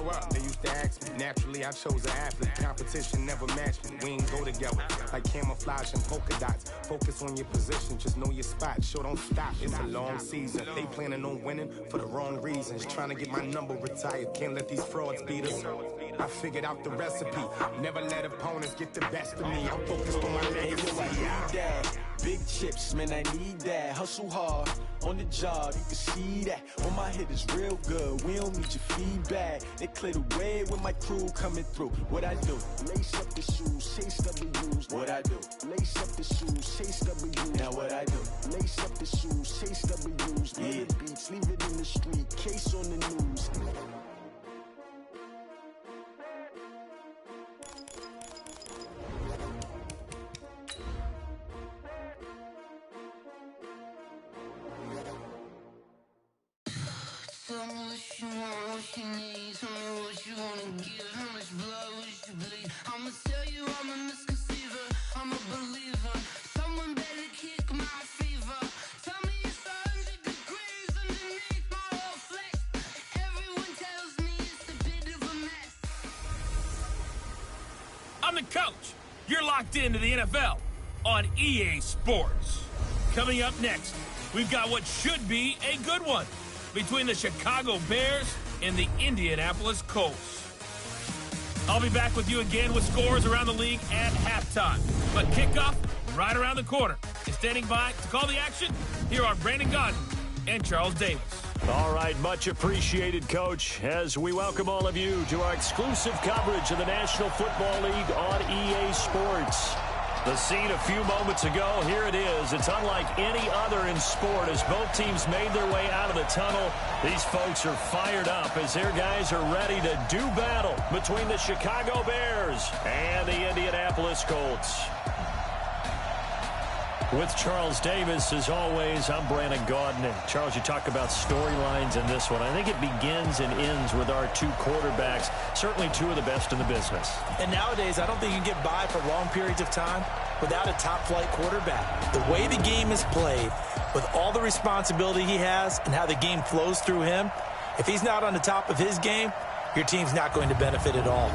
grow up? They used to ask me. Naturally, I chose an athlete. Competition never matched me. We ain't go together like camouflage and polka dots. Focus on your position, just know your spot. Sure, don't stop. It's a long season. They planning on winning for the wrong reasons. Trying to get my number retired. Can't let these frauds beat us. I figured out the recipe. Never let opponents get the best of me. I'm focused on my legacy. Big chips, man, I need that. Hustle hard on the job, you can see that. On my hit is real good, we don't need your feedback. They clear the way with my crew coming through. What I do? Lace up the shoes, chase W's. What I do? Lace up the shoes, chase W's. Now what I do? Lace up the shoes, chase W's. Yeah. The beats, leave it in the street, case on the news. Tell me what you want, what you need. Tell me what you wanna give. How much blood would you bleed? I'ma tell you I'm a misconceiver. I'm a believer. Someone better kick my fever. Tell me it's 100 degrees underneath my whole flesh. Everyone tells me it's a bit of a mess. I'm the coach. You're locked into the NFL on EA Sports. Coming up next, we've got what should be a good one between the Chicago Bears and the Indianapolis Colts. I'll be back with you again with scores around the league at halftime. But kickoff right around the corner. And standing by to call the action, here are Brandon Gaudin and Charles Davis. All right, much appreciated, Coach, as we welcome all of you to our exclusive coverage of the National Football League on EA Sports. The scene a few moments ago, here it is. It's unlike any other in sport as both teams made their way out of the tunnel. These folks are fired up as their guys are ready to do battle between the Chicago Bears and the Indianapolis Colts. With Charles Davis, as always, I'm Brandon Gaudin. And Charles, you talk about storylines in this one. I think it begins and ends with our two quarterbacks, certainly two of the best in the business. And nowadays, I don't think you can get by for long periods of time without a top-flight quarterback. The way the game is played, with all the responsibility he has and how the game flows through him, if he's not on the top of his game, your team's not going to benefit at all.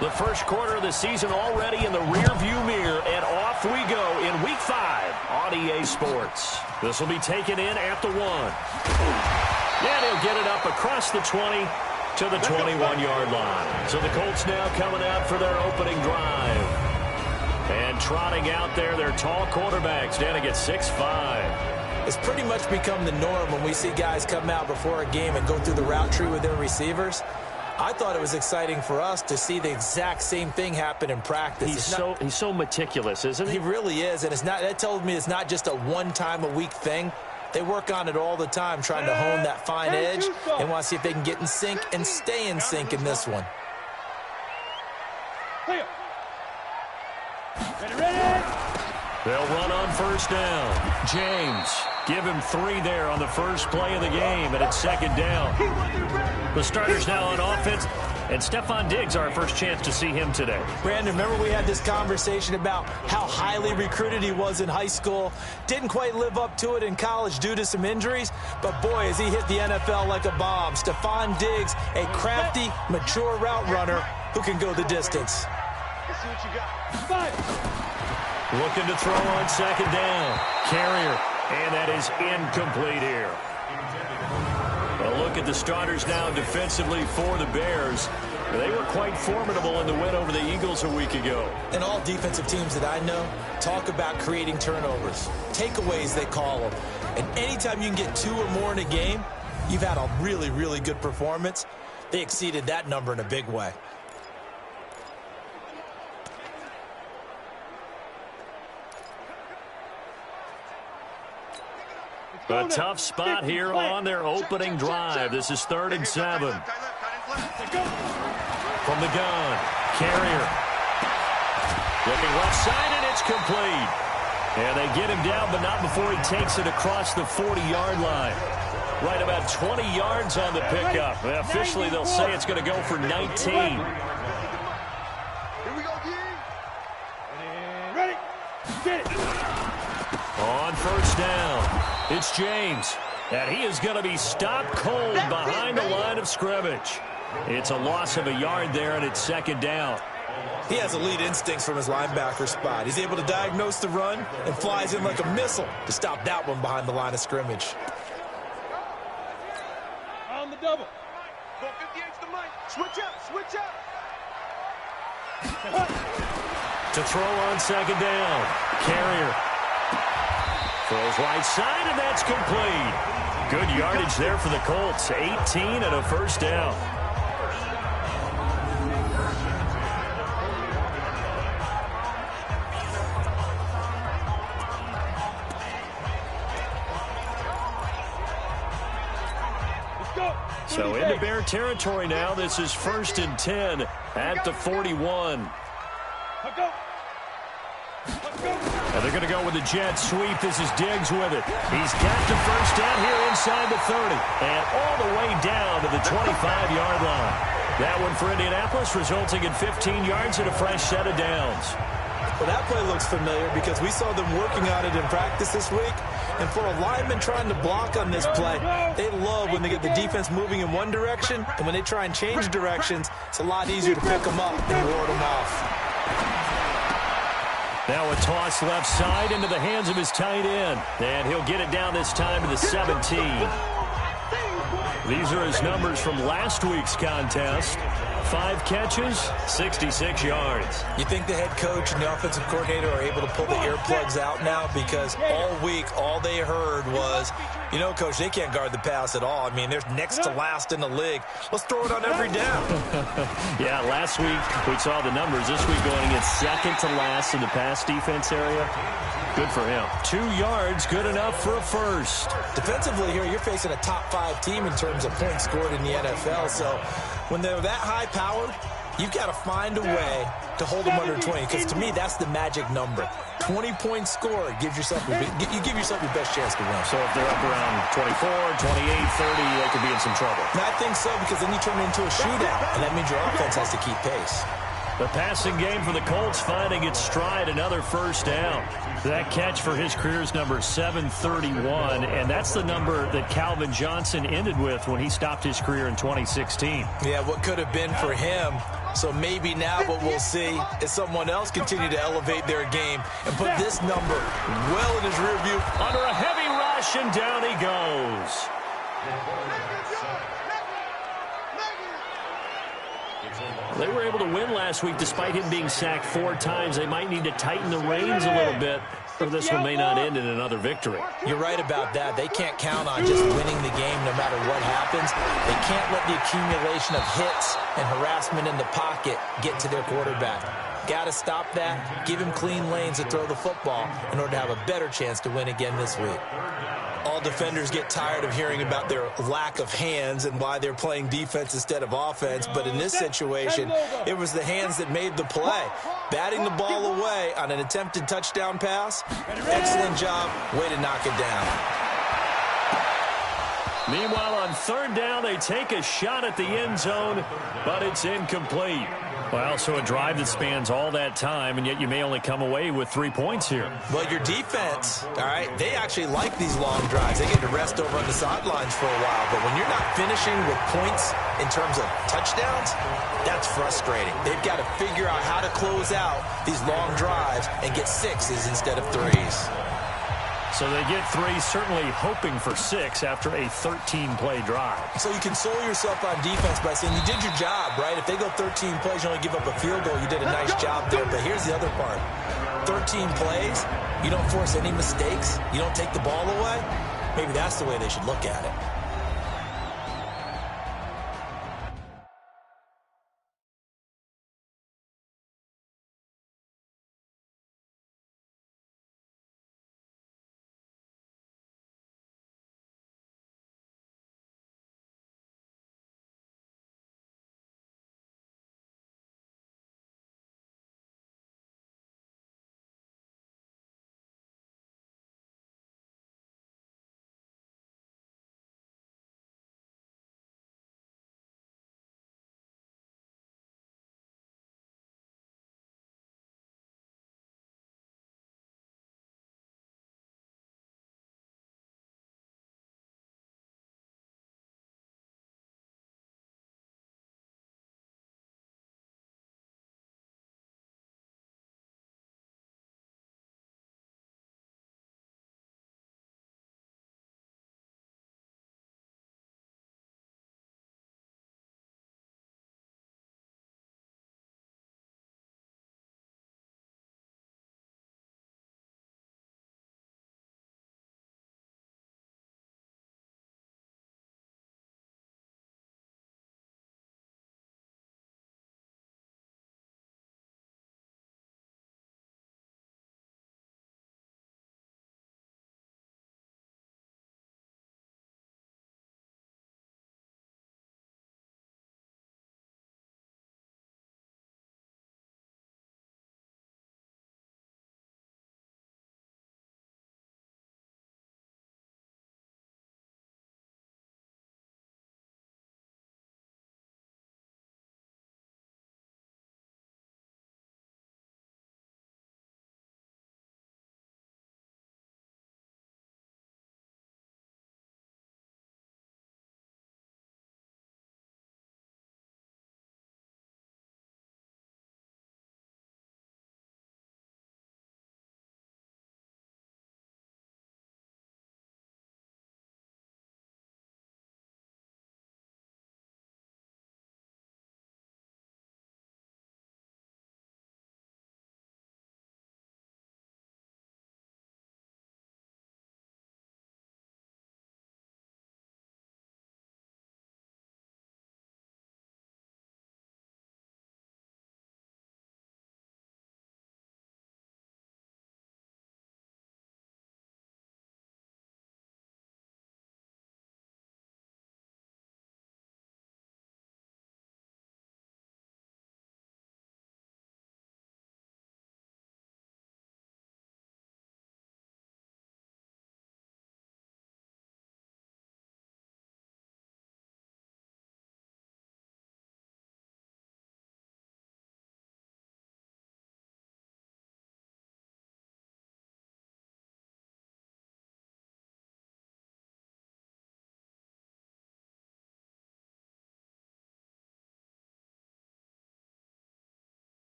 The first quarter of the season already in the rearview mirror, and off we go in Week 5 on EA Sports. This will be taken in at the 1. And he'll get it up across the 20 to the 21-yard line. So the Colts now coming out for their opening drive. And trotting out there, their tall quarterbacks standing at 6'5". It's pretty much become the norm when we see guys come out before a game and go through the route tree with their receivers. I thought it was exciting for us to see the exact same thing happen in practice. He's so meticulous, isn't he? He really is, and that tells me it's not just a one-time-a-week thing. They work on it all the time, trying to hone that fine edge. They want to see if they can get in sync and stay in sync in this one. They'll run on first down. James, give him 3 there on the first play of the game, and it's second down. The starters now on offense, and Stephon Diggs, our first chance to see him today. Brandon, remember we had this conversation about how highly recruited he was in high school. Didn't quite live up to it in college due to some injuries, but boy, has he hit the NFL like a bomb. Stephon Diggs, a crafty, mature route runner who can go the distance. Let's see what you got. Looking to throw on second down. Carrier, and that is incomplete here. A look at the starters now defensively for the Bears. They were quite formidable in the win over the Eagles a week ago. And all defensive teams that I know talk about creating turnovers. Takeaways, they call them. And anytime you can get 2 or more in a game, you've had a really, really good performance. They exceeded that number in a big way. A tough spot here on their opening drive. This is 3rd and 7. From the gun, Carrier. Looking left side, and it's complete. And they get him down, but not before he takes it across the 40-yard line. Right about 20 yards on the pickup. Officially, they'll say it's going to go for 19. Here we go, Ready? Get it. On 1st down, it's James. And he is going to be stopped cold behind the line of scrimmage. It's a loss of a yard there, and it's 2nd down. He has elite instincts from his linebacker spot. He's able to diagnose the run and flies in like a missile to stop that one behind the line of scrimmage. On the double. Go 58 to Mike. Switch up, switch up. To throw on 2nd down, Carrier. Throws right side, and that's complete. Good yardage there for the Colts. 18 and a 1st down. So into Bear territory now. This is 1st and 10 at the 41. And they're going to go with the jet sweep. This is Diggs with it. He's got the 1st down here inside the 30. And all the way down to the 25-yard line. That one for Indianapolis, resulting in 15 yards and a fresh set of downs. Well, that play looks familiar because we saw them working on it in practice this week. And for a lineman trying to block on this play, they love when they get the defense moving in one direction. And when they try and change directions, it's a lot easier to pick them up and ward them off. Now a toss left side into the hands of his tight end. And he'll get it down this time to the 17. These are his numbers from last week's contest. 5 catches, 66 yards. You think the head coach and the offensive coordinator are able to pull the earplugs out now? Because all week, all they heard was, you know, Coach, they can't guard the pass at all. I mean, they're next to last in the league. Let's throw it on every down. Yeah, last week we saw the numbers. This week going against 2nd to last in the pass defense area. Good for him. 2 yards, good enough for a 1st. Defensively here, you're facing a top 5 team in terms of points scored in the NFL. So when they're that high-powered, you've got to find a way to hold them under 20. Because to me, that's the magic number. 20 points scored gives yourself you give yourself your best chance to win. So if they're up around 24, 28, 30, they could be in some trouble. And I think so, because then you turn it into a shootout, and that means your offense has to keep pace. The passing game for the Colts finding its stride, another 1st down. That catch for his career is number 731, and that's the number that Calvin Johnson ended with when he stopped his career in 2016. Yeah, what could have been for him. So maybe now what we'll see is someone else continue to elevate their game and put this number well in his rear view. Under a heavy rush, and down he goes. They were able to win last week despite him being sacked 4 times. They might need to tighten the reins a little bit, or this one may not end in another victory. You're right about that. They can't count on just winning the game no matter what happens. They can't let the accumulation of hits and harassment in the pocket get to their quarterback. Got to stop that, give him clean lanes to throw the football in order to have a better chance to win again this week. All defenders get tired of hearing about their lack of hands and why they're playing defense instead of offense. But in this situation, it was the hands that made the play. Batting the ball away on an attempted touchdown pass. Excellent job. Way to knock it down. Meanwhile, on 3rd down, they take a shot at the end zone, but it's incomplete. Well, so a drive that spans all that time, and yet you may only come away with 3 points here. Well, your defense, all right, they actually like these long drives. They get to rest over on the sidelines for a while. But when you're not finishing with points in terms of touchdowns, that's frustrating. They've got to figure out how to close out these long drives and get 6s instead of 3s. So they get 3, certainly hoping for 6 after a 13-play drive. So you console yourself on defense by saying you did your job, right? If they go 13 plays, you only give up a field goal, you did a nice job there. But here's the other part. 13 plays, you don't force any mistakes, you don't take the ball away. Maybe that's the way they should look at it.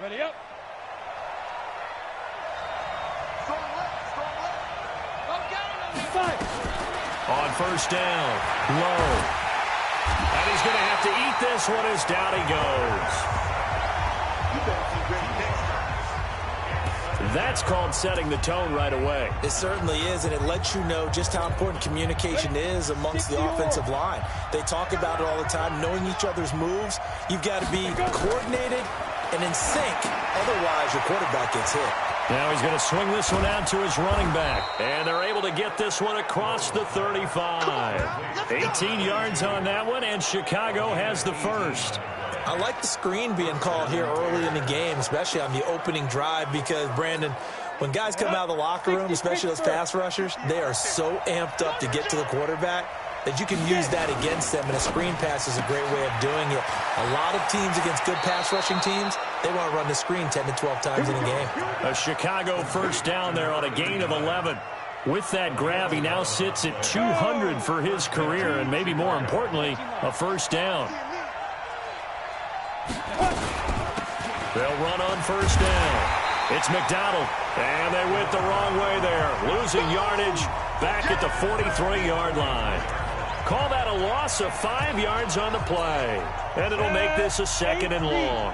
Ready up. Strong left, strong left. Oh, got it. 5. On first down, low. And he's going to have to eat this one as down he goes. You better be ready next time. That's called setting the tone right away. It certainly is, and it lets you know just how important communication is amongst the offensive line. They talk about it all the time, knowing each other's moves. You've got to be coordinated and in sync. Otherwise, your quarterback gets hit. Now he's going to swing this one out to his running back. And they're able to get this one across the 35. 18 yards on that one, and Chicago has the first. I like the screen being called here early in the game, especially on the opening drive, because, Brandon, when guys come out of the locker room, especially those pass rushers, they are so amped up to get to the quarterback that you can use that against them, and a screen pass is a great way of doing it. A lot of teams against good pass rushing teams, they want to run the screen 10 to 12 times in a game. A Chicago first down there on a gain of 11. With that grab, he now sits at 200 for his career, and maybe more importantly, a first down. They'll run on first down. It's McDonald, and they went the wrong way there, losing yardage back at the 43-yard line. Call that a loss of 5 yards on the play, and it'll make this a second and long.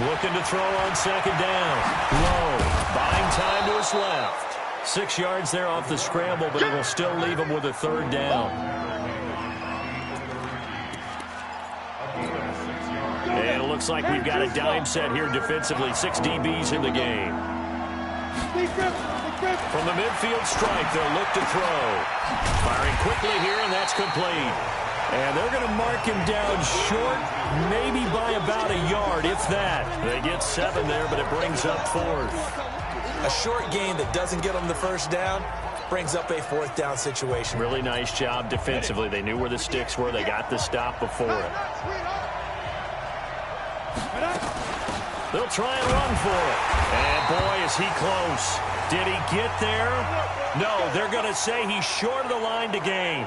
Looking to throw on second down. Low, buying time to his left. 6 yards there off the scramble, but it'll still leave him with a third down. And it looks like we've got a dime set here defensively. 6 DBs in the game. From the midfield strike, they'll look to throw. Firing quickly here, and that's complete. And they're going to mark him down short, maybe by about a yard, if that. They get 7 there, but it brings up 4th. A short gain that doesn't get them the first down brings up a 4th down situation. Really nice job defensively. They knew where the sticks were. They got the stop before it. They'll try and run for it. And boy, is he close. Did he get there? No, they're going to say he's short of the line to gain.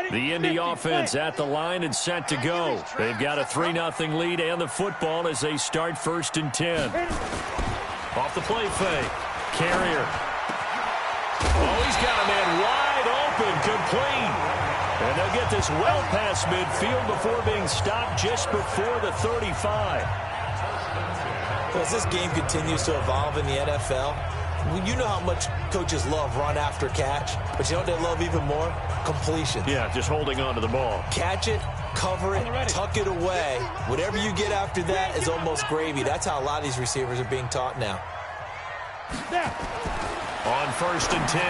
The Indy offense at the line and set to go. They've got a 3-0 lead and the football as they start 1st and 10. Off the play fake. Carrier. Oh, he's got a man wide open, complete. And they'll get this well past midfield before being stopped just before the 35. Well, as this game continues to evolve in the NFL, you know how much coaches love run after catch, but you know what they love even more? Completion. Yeah, just holding on to the ball. Catch it, cover it, tuck it away. Whatever you get after that is almost gravy. That's how a lot of these receivers are being taught now. On 1st and 10,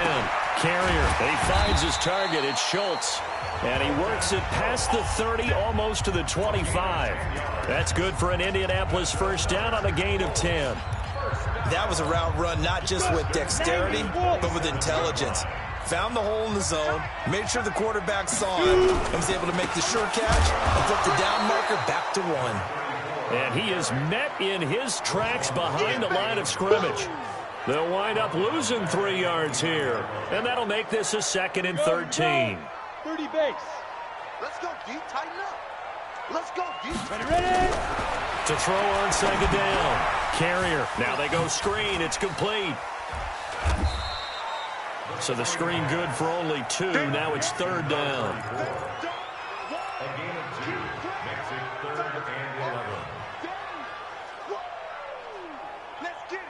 Carrier. He finds his target. It's Schultz. And he works it past the 30, almost to the 25. That's good for an Indianapolis first down on a gain of 10. That was a route run not just with dexterity, but with intelligence. Found the hole in the zone, made sure the quarterback saw him, and was able to make the sure catch and flip the down marker back to 1. And he is met in his tracks behind the line of scrimmage. They'll wind up losing 3 yards here, and that'll make this a 2nd and 13. 30 base. Let's go, D. Tighten up. Let's go, D. Ready? To throw on second down. Carrier. Now they go screen. It's complete. So the screen good for only 2. Now it's 3rd down. A gain of 2 makes it 3rd and 11. Let's get it.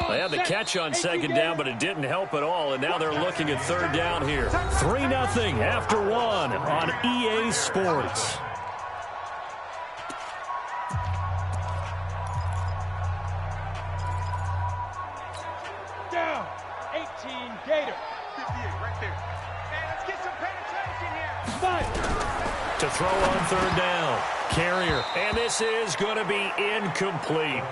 They had the catch on second down, but it didn't help at all, and now they're looking at 3rd down here. 3-0 after 1 on EA Sports. Down. 18 Gator. 58 right there. Man, let's get some penetration here. 5. To throw on 3rd down. Carrier. And this is going to be incomplete.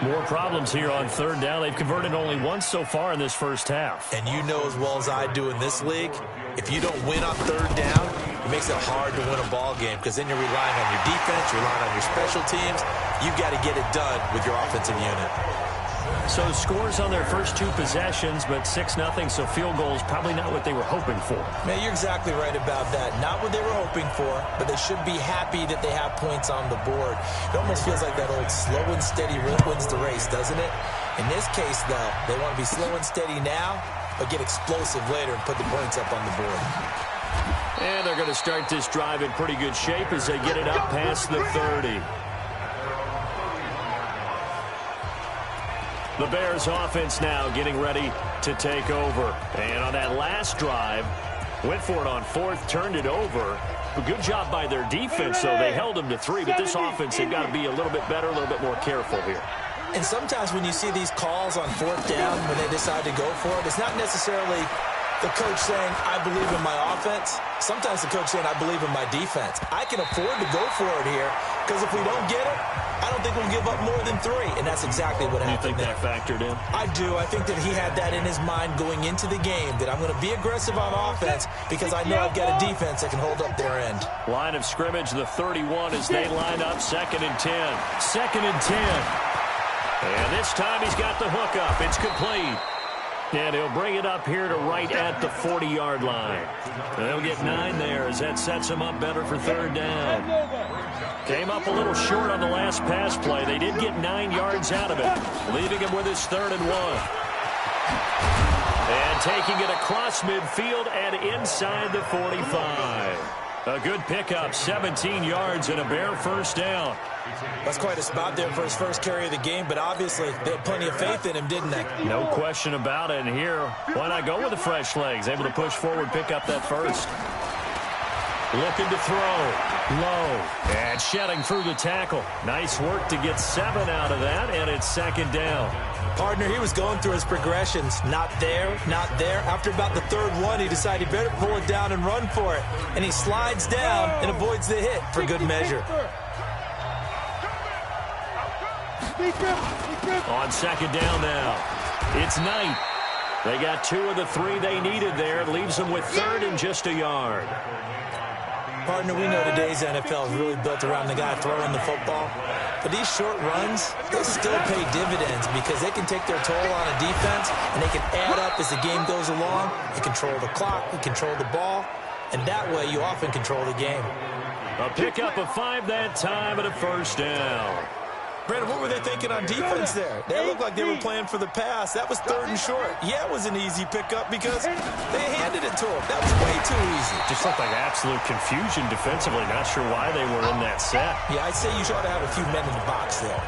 More problems here on third down. They've converted only once so far in this first half. And you know as well as I do in this league, if you don't win on third down, it makes it hard to win a ball game because then you're relying on your defense, you're relying on your special teams. You've got to get it done with your offensive unit. So scores on their first 2 possessions, but 6-0, so field goals probably not what they were hoping for. Man, you're exactly right about that. Not what they were hoping for, but they should be happy that they have points on the board. It almost feels like that old slow and steady wins the race, doesn't it? In this case, though, they want to be slow and steady now, but get explosive later and put the points up on the board. And they're going to start this drive in pretty good shape as they get it up past the 30. The Bears offense now getting ready to take over. And on that last drive, went for it on 4th, turned it over. A good job by their defense, though. They held them to 3, but this offense, they've got to be a little bit better, a little bit more careful here. And sometimes when you see these calls on 4th down, when they decide to go for it, it's not necessarily the coach saying, I believe in my offense. Sometimes the coach saying, I believe in my defense. I can afford to go for it here because if we don't get it, I don't think we'll give up more than 3, and that's exactly what happened. You think that factored in? I do. I think that he had that in his mind going into the game, that I'm going to be aggressive on offense because I know I've got a defense that can hold up their end. Line of scrimmage, the 31 as they line up, 2nd and 10. 2nd and 10. And this time he's got the hook up. It's complete. And he'll bring it up here to right at the 40-yard line. They'll get 9 there as that sets him up better for 3rd down. Came up a little short on the last pass play. They did get 9 yards out of it, leaving him with his 3rd and 1. And taking it across midfield and inside the 45. A good pickup, 17 yards and a Bear first down. That's quite a spot there for his first carry of the game, but obviously they had plenty of faith in him, didn't they? No question about it. And here, why not go with the fresh legs? Able to push forward, pick up that first. Looking to throw. Low. And shedding through the tackle. Nice work to get 7 out of that, and it's 2nd down. Partner, he was going through his progressions. Not there, not there. After about the 3rd one, he decided he better pull it down and run for it. And he slides down and avoids the hit for good measure. On 2nd down now. It's Knight. They got 2 of the 3 they needed there. It leaves them with 3rd and just a yard. Partner, we know today's NFL is really built around the guy throwing the football. But these short runs, they still pay dividends because they can take their toll on a defense and they can add up as the game goes along. You control the clock, you control the ball, and that way you often control the game. A pickup of 5 that time and a first down. Brandon, what were they thinking on defense there? They looked like they were playing for the pass. That was 3rd and short. Yeah, it was an easy pickup because they handed it to him. That was way too easy. Just looked like absolute confusion defensively. Not sure why they were in that set. Yeah, I'd say you ought to have a few men in the box there.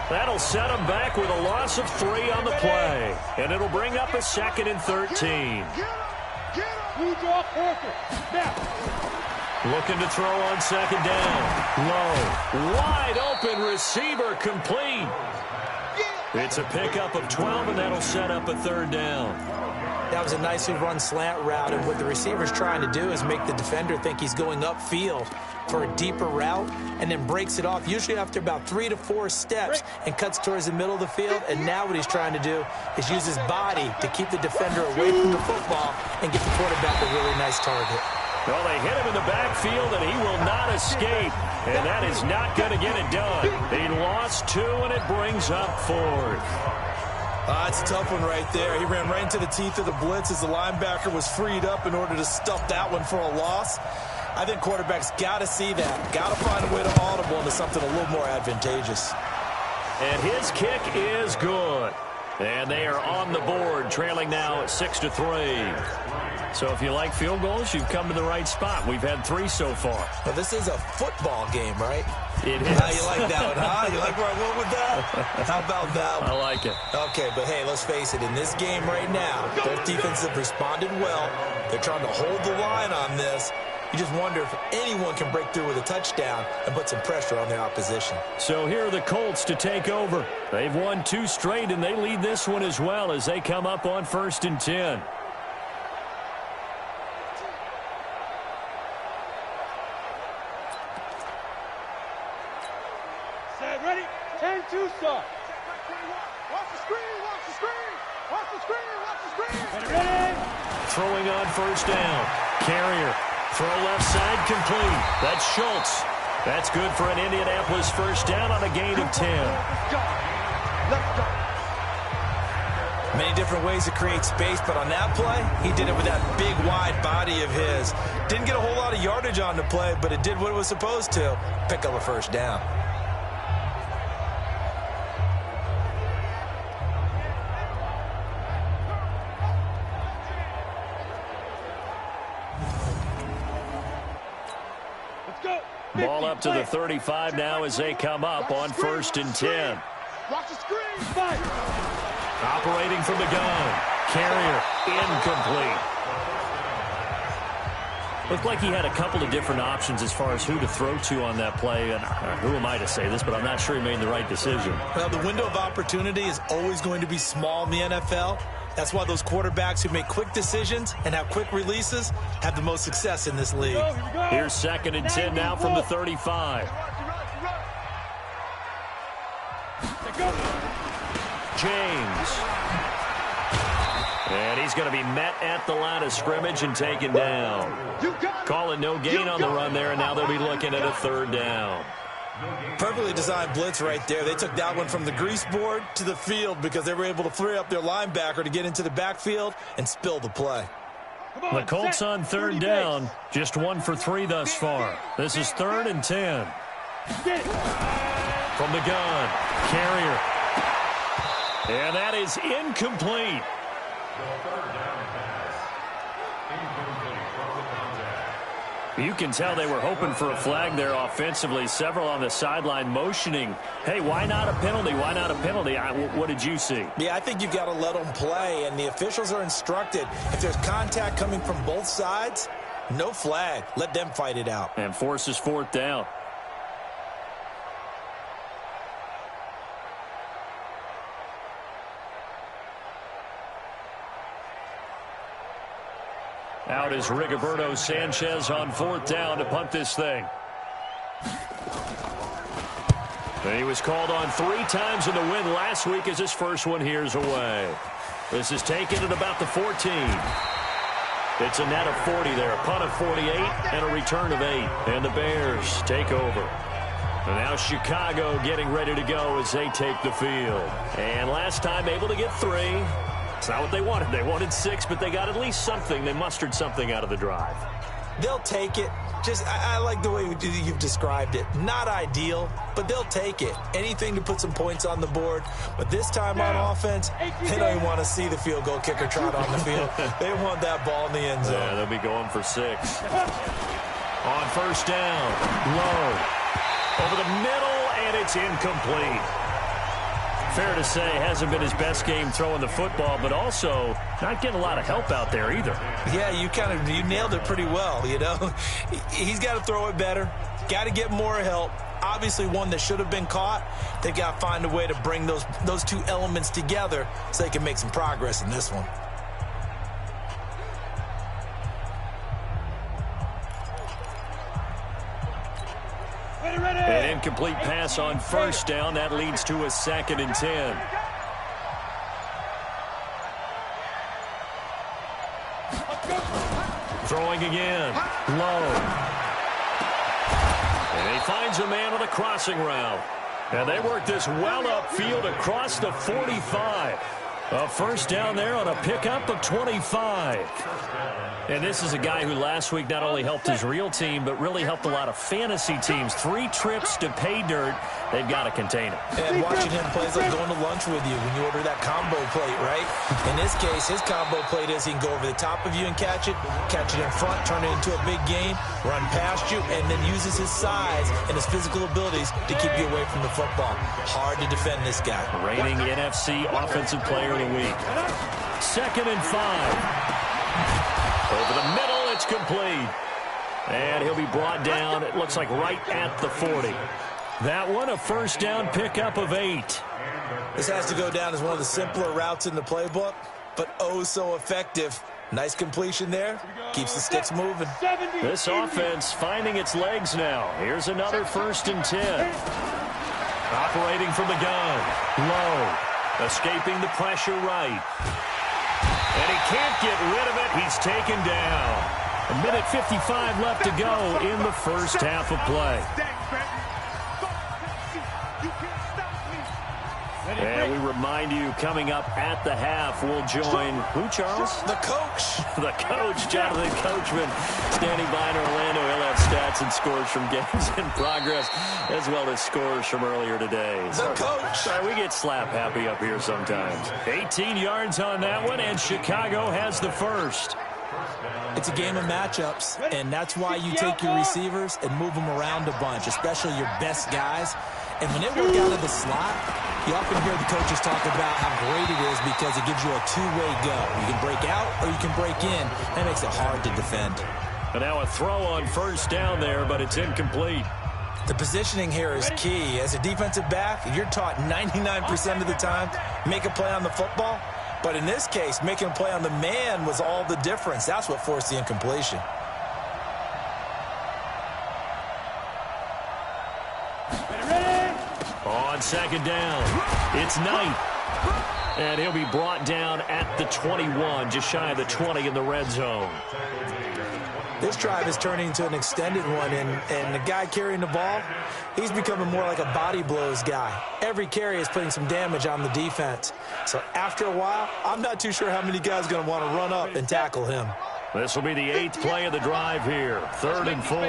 That'll set them back with a loss of 3 on the play. And it'll bring up a 2nd and 13. Looking to throw on 2nd down. Low. Wide open receiver complete. It's a pickup of 12, and that'll set up a 3rd down. That was a nicely run slant route, and what the receiver's trying to do is make the defender think he's going upfield for a deeper route and then breaks it off, usually after about 3 to 4 steps, and cuts towards the middle of the field. And now what he's trying to do is use his body to keep the defender away from the football and get the quarterback a really nice target. Well, they hit him in the backfield, and he will not escape. And that is not going to get it done. He lost 2, and it brings up 4th. It's a tough one right there. He ran right into the teeth of the blitz as the linebacker was freed up in order to stuff that one for a loss. I think quarterbacks got to see that. Got to find a way to audible into something a little more advantageous. And his kick is good. And they are on the board, trailing now at 6-3. So if you like field goals, you've come to the right spot. We've had 3 so far. Well, this is a football game, right? It is. You like that one, huh? You like where I went with that? How about that one? I like it. Okay, but hey, let's face it. In this game right now, both defenses have responded well. They're trying to hold the line on this. You just wonder if anyone can break through with a touchdown and put some pressure on their opposition. So here are the Colts to take over. They've won 2 straight, and they lead this one as well as they come up on 1st and 10. Set, ready, 10-2 start. Throwing on first down. Carrier. Throw left side complete. That's Schultz. That's good for an Indianapolis first down on a gain of 10. Let's go. Many different ways to create space, but on that play, he did it with that big, wide body of his. Didn't get a whole lot of yardage on the play, but it did what it was supposed to. Pick up a first down. Ball up to the 35 now as they come up on 1st and 10. Watch the screen. Fight. Operating from the gun. Carrier incomplete. Looked like he had a couple of different options as far as who to throw to on that play. And who am I to say this, but I'm not sure he made the right decision. Well, the window of opportunity is always going to be small in the NFL. That's why those quarterbacks who make quick decisions and have quick releases have the most success in this league. Here's 2nd and 10 now from the 35. James. And he's going to be met at the line of scrimmage and taken down. Calling no gain on the run there, and now they'll be looking at a 3rd down. Perfectly designed blitz right there. They took that one from the grease board to the field because they were able to free up their linebacker to get into the backfield and spill the play. The Colts on 3rd down, just 1 for 3 thus far. This is 3rd and 10. From the gun, Carrier. And that is incomplete. You can tell they were hoping for a flag there offensively. Several on the sideline motioning, hey, why not a penalty? Why not a penalty? What did you see? Yeah, I think you've got to let them play, and the officials are instructed. If there's contact coming from both sides, no flag. Let them fight it out. And forces 4th down. Out is Rigoberto Sanchez on 4th down to punt this thing. And he was called on 3 times in the win last week as his first one here's away. This is taken at about the 14. It's a net of 40 there, a punt of 48 and a return of 8. And the Bears take over. And now Chicago getting ready to go as they take the field. And last time able to get 3. It's not what they wanted. They wanted 6, but they got at least something. They mustered something out of the drive. They'll take it. I like the way you've described it. Not ideal, but they'll take it. Anything to put some points on the board. But this time on offense, they don't even want to see the field goal kicker trot on the field. They want that ball in the end zone. Yeah, they'll be going for 6. On 1st down, low. Over the middle, and it's incomplete. Fair to say, hasn't been his best game throwing the football, but also not getting a lot of help out there either. Yeah, you nailed it pretty well, you know. He's got to throw it better, got to get more help. Obviously one that should have been caught. They've got to find a way to bring those 2 elements together so they can make some progress in this one. An incomplete pass on 1st down. That leads to a 2nd and 10. Throwing again. Low. And he finds a man on a crossing route. And they work this well upfield across the 45. A 1st down there on a pickup of 25. And this is a guy who last week not only helped his real team, but really helped a lot of fantasy teams. 3 trips to pay dirt. They've got to contain him. And watching him play is like going to lunch with you when you order that combo plate, right? In this case, his combo plate is he can go over the top of you and catch it in front, turn it into a big gain, run past you, and then uses his size and his physical abilities to keep you away from the football. Hard to defend this guy. Reigning NFC Offensive Player of the Week. 2nd and 5. Over the middle, it's complete. And he'll be brought down, it looks like right at the 40. That one, a 1st down pickup of 8. This has to go down as one of the simpler routes in the playbook, but oh so effective. Nice completion there. Keeps the sticks moving. This offense finding its legs now. Here's another 1st and 10. Operating from the gun. Low. Escaping the pressure right. can't get rid of it. He's taken down. 1:55 left to go in the first half of play. And we remind you, coming up at the half, we'll join who, Charles? The coach. The coach, Jonathan Coachman, standing by in Orlando. He'll have stats and scores from games in progress, as well as scores from earlier today. The coach. Sorry, we get slap happy up here sometimes. 18 yards on that one, and Chicago has the first. It's a game of matchups, and that's why you take your receivers and move them around a bunch, especially your best guys. And when they work out of the slot, you often hear the coaches talk about how great it is because it gives you a two-way go. You can break out or you can break in. That makes it hard to defend. And now a throw on first down there, but it's incomplete. The positioning here is key. As a defensive back, you're taught 99% of the time, make a play on the football. But in this case, making a play on the man was all the difference. That's what forced the incompletion. On second down, it's Knight. And he'll be brought down at the 21, just shy of the 20 in the red zone. This drive is turning into an extended one, and the guy carrying the ball, he's becoming more like a body blows guy. Every carry is putting some damage on the defense. So after a while, I'm not too sure how many guys are going to want to run up and tackle him. This will be the 8th play of the drive here, 3rd and 4.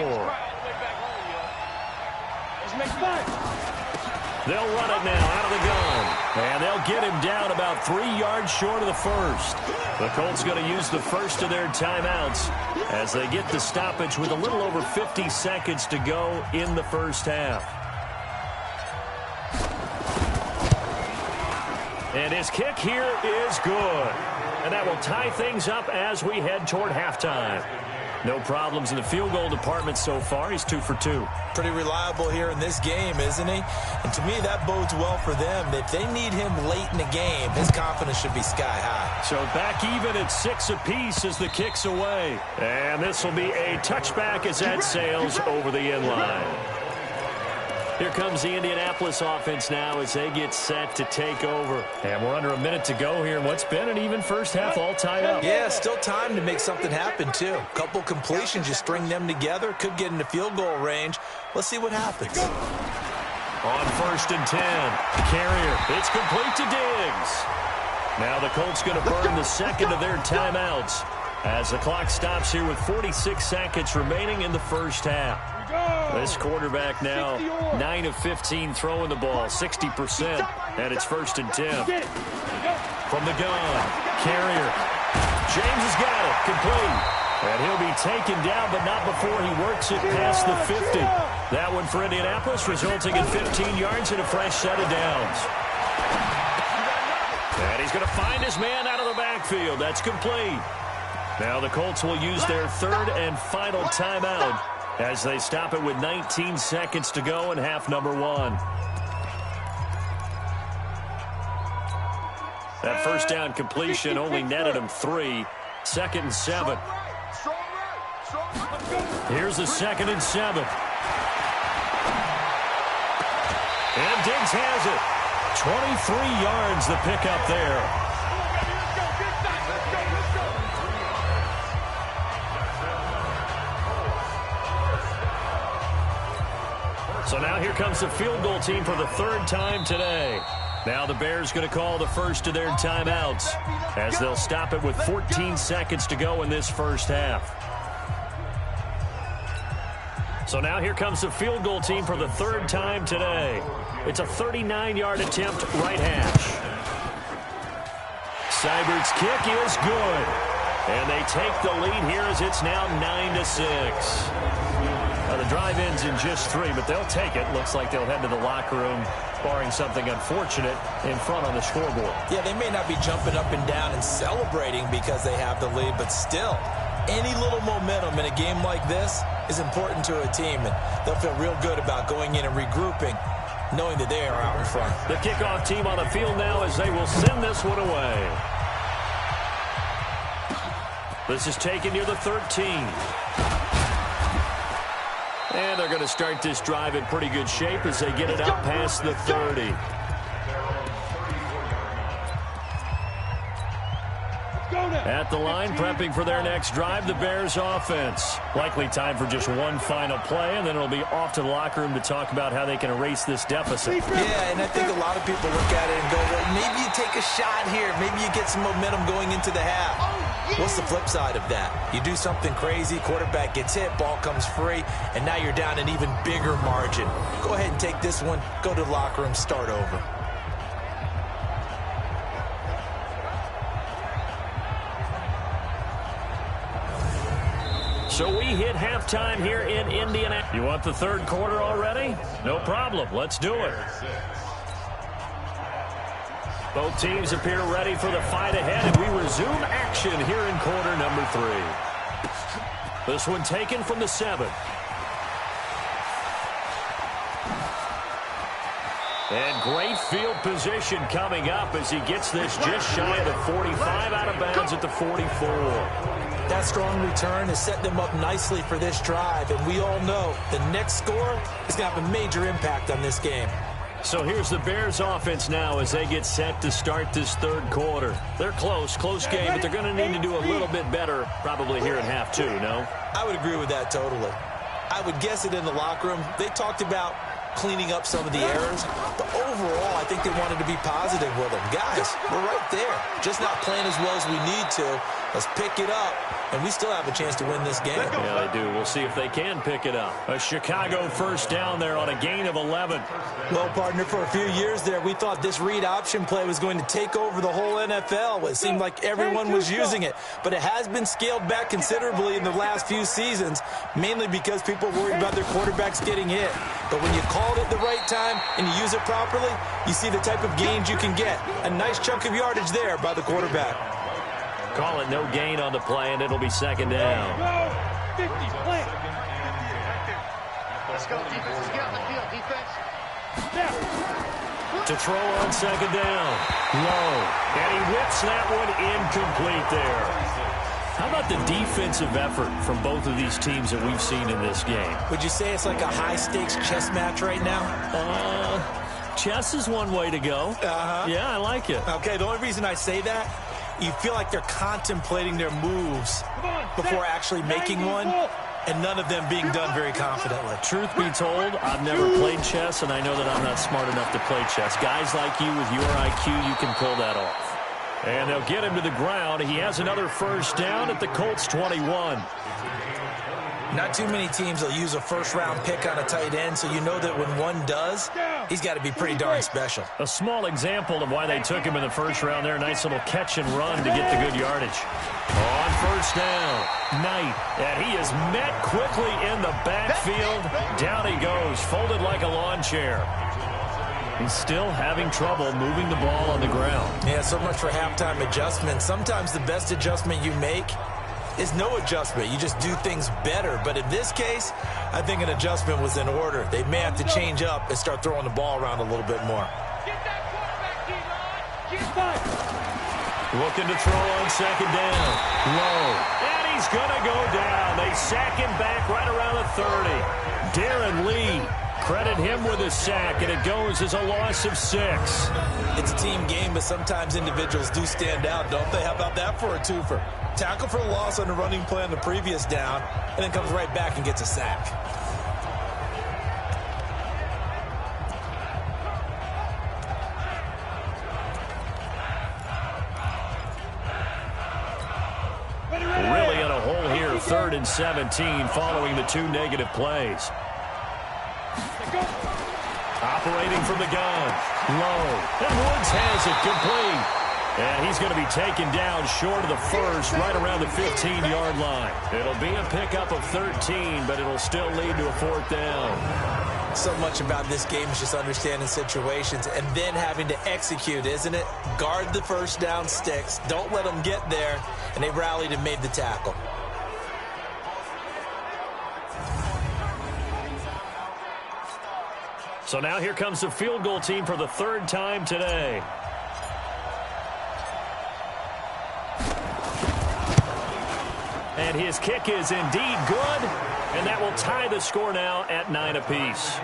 They'll run it now out of the gun. And they'll get him down about 3 yards short of the first. The Colts going to use the first of their timeouts as they get the stoppage with a little over 50 seconds to go in the first half. And his kick here is good. And that will tie things up as we head toward halftime. No problems in the field goal department so far. He's 2 for 2. Pretty reliable here in this game, isn't he? And to me, that bodes well for them. If they need him late in the game, his confidence should be sky high. So back even at 6 apiece as the kick's away. And this will be a touchback as that sails over the end line. Here comes the Indianapolis offense now as they get set to take over. And we're under a minute to go here in what's been an even first half, all tied up. Yeah, still time to make something happen, too. A couple completions, you string them together, could get into field goal range. Let's see what happens. On 1st and 10, Carrier. It's complete to Diggs. Now the Colts going to burn the second of their timeouts as the clock stops here with 46 seconds remaining in the first half. This quarterback now 9 of 15 throwing the ball, 60%, and it's 1st and 10. From the gun, Carrier. James has got it, complete. And he'll be taken down, but not before he works it past the 50. That one for Indianapolis, resulting in 15 yards and a fresh set of downs. And he's going to find his man out of the backfield. That's complete. Now the Colts will use their 3rd and final timeout as they stop it with 19 seconds to go in half number 1. That first down completion only netted him 3. 2nd and 7. Here's the 2nd and 7. And Diggs has it. 23 yards the pickup there. So now here comes the field goal team for the 3rd time today. Now the Bears going to call the first of their timeouts as they'll stop it with 14 seconds to go in this first half. So now here comes the field goal team for the 3rd time today. It's a 39-yard attempt right hash. Seibert's kick is good. And they take the lead here as it's now 9-6. The drive ends in just 3, but they'll take it. Looks like they'll head to the locker room, barring something unfortunate in front on the scoreboard. Yeah, they may not be jumping up and down and celebrating because they have the lead, but still, any little momentum in a game like this is important to a team, and they'll feel real good about going in and regrouping, knowing that they are out in front. The kickoff team on the field now as they will send this one away. This is taken near the 13. And they're going to start this drive in pretty good shape as they get it out past the 30. At the line, prepping for their next drive, the Bears offense. Likely time for just one final play, and then it'll be off to the locker room to talk about how they can erase this deficit. Yeah, and I think a lot of people look at it and go, well, maybe you take a shot here. Maybe you get some momentum going into the half. What's the flip side of that? You do something crazy, quarterback gets hit, ball comes free, and now you're down an even bigger margin. Go ahead and take this one, go to the locker room, start over. So we hit halftime here in Indiana. You want the third quarter already? No problem. Let's do it. Both teams appear ready for the fight ahead, and we resume action here in quarter number 3. This one taken from the 7. And great field position coming up as he gets this just shy of the 45, out of bounds at the 44. That strong return has set them up nicely for this drive, and we all know the next score is going to have a major impact on this game. So here's the Bears offense now as they get set to start this third quarter. They're close game, but they're going to need to do a little bit better probably here in half 2, no? I would agree with that totally. I would guess it in the locker room. They talked about cleaning up some of the errors, but overall, I think they wanted to be positive with them. Guys, we're right there. Just not playing as well as we need to. Let's pick it up, and we still have a chance to win this game. Yeah, they do. We'll see if they can pick it up. A Chicago first down there on a gain of 11. Well, partner, for a few years there, we thought this read option play was going to take over the whole NFL. It seemed like everyone was using it, but it has been scaled back considerably in the last few seasons, mainly because people worried about their quarterbacks getting hit. But when you call it at the right time and you use it properly, you see the type of gains you can get. A nice chunk of yardage there by the quarterback. Call it no gain on the play, and it'll be second down. 50, play. Let's go, defense. Let's get on the field, defense. To throw on second down. Low. And he whips that one incomplete there. How about the defensive effort from both of these teams that we've seen in this game? Would you say it's like a high-stakes chess match right now? Chess is one way to go. Yeah, I like it. Okay, the only reason I say that, you feel like they're contemplating their moves before actually making one, and none of them being done very confidently. Truth be told, I've never played chess, and I know that I'm not smart enough to play chess. Guys like you with your IQ, you can pull that off. And they'll get him to the ground. He has another first down at the Colts 21. Not too many teams will use a first-round pick on a tight end, so you know that when one does, he's got to be pretty darn special. A small example of why they took him in the first round there. Nice little catch and run to get the good yardage. On first down, Knight. And he is met quickly in the backfield. Down he goes, folded like a lawn chair. He's still having trouble moving the ball on the ground. Yeah, so much for halftime adjustment. Sometimes the best adjustment you make is no adjustment. You just do things better. But in this case, I think an adjustment was in order. They may have to change up and start throwing the ball around a little bit more. Get that quarterback, D-line. Get five. Looking to throw on second down. Low. And he's going to go down. They sack him back right around the 30. Darren Lee, credit him with a sack, and it goes as a loss of 6. It's a team game, but sometimes individuals do stand out, don't they? How about that for a twofer? Tackle for loss on the running play on the previous down, and then comes right back and gets a sack. Really in a hole here, 3rd and 17, following the 2 negative plays. Operating from the gun. Low. And Woods has it complete. And he's going to be taken down short of the first, right around the 15-yard line. It'll be a pickup of 13, but it'll still lead to a 4th down. So much about this game is just understanding situations and then having to execute, isn't it? Guard the first down sticks. Don't let them get there. And they rallied and made the tackle. So now here comes the field goal team for the 3rd time today. And his kick is indeed good, and that will tie the score now at 9 apiece.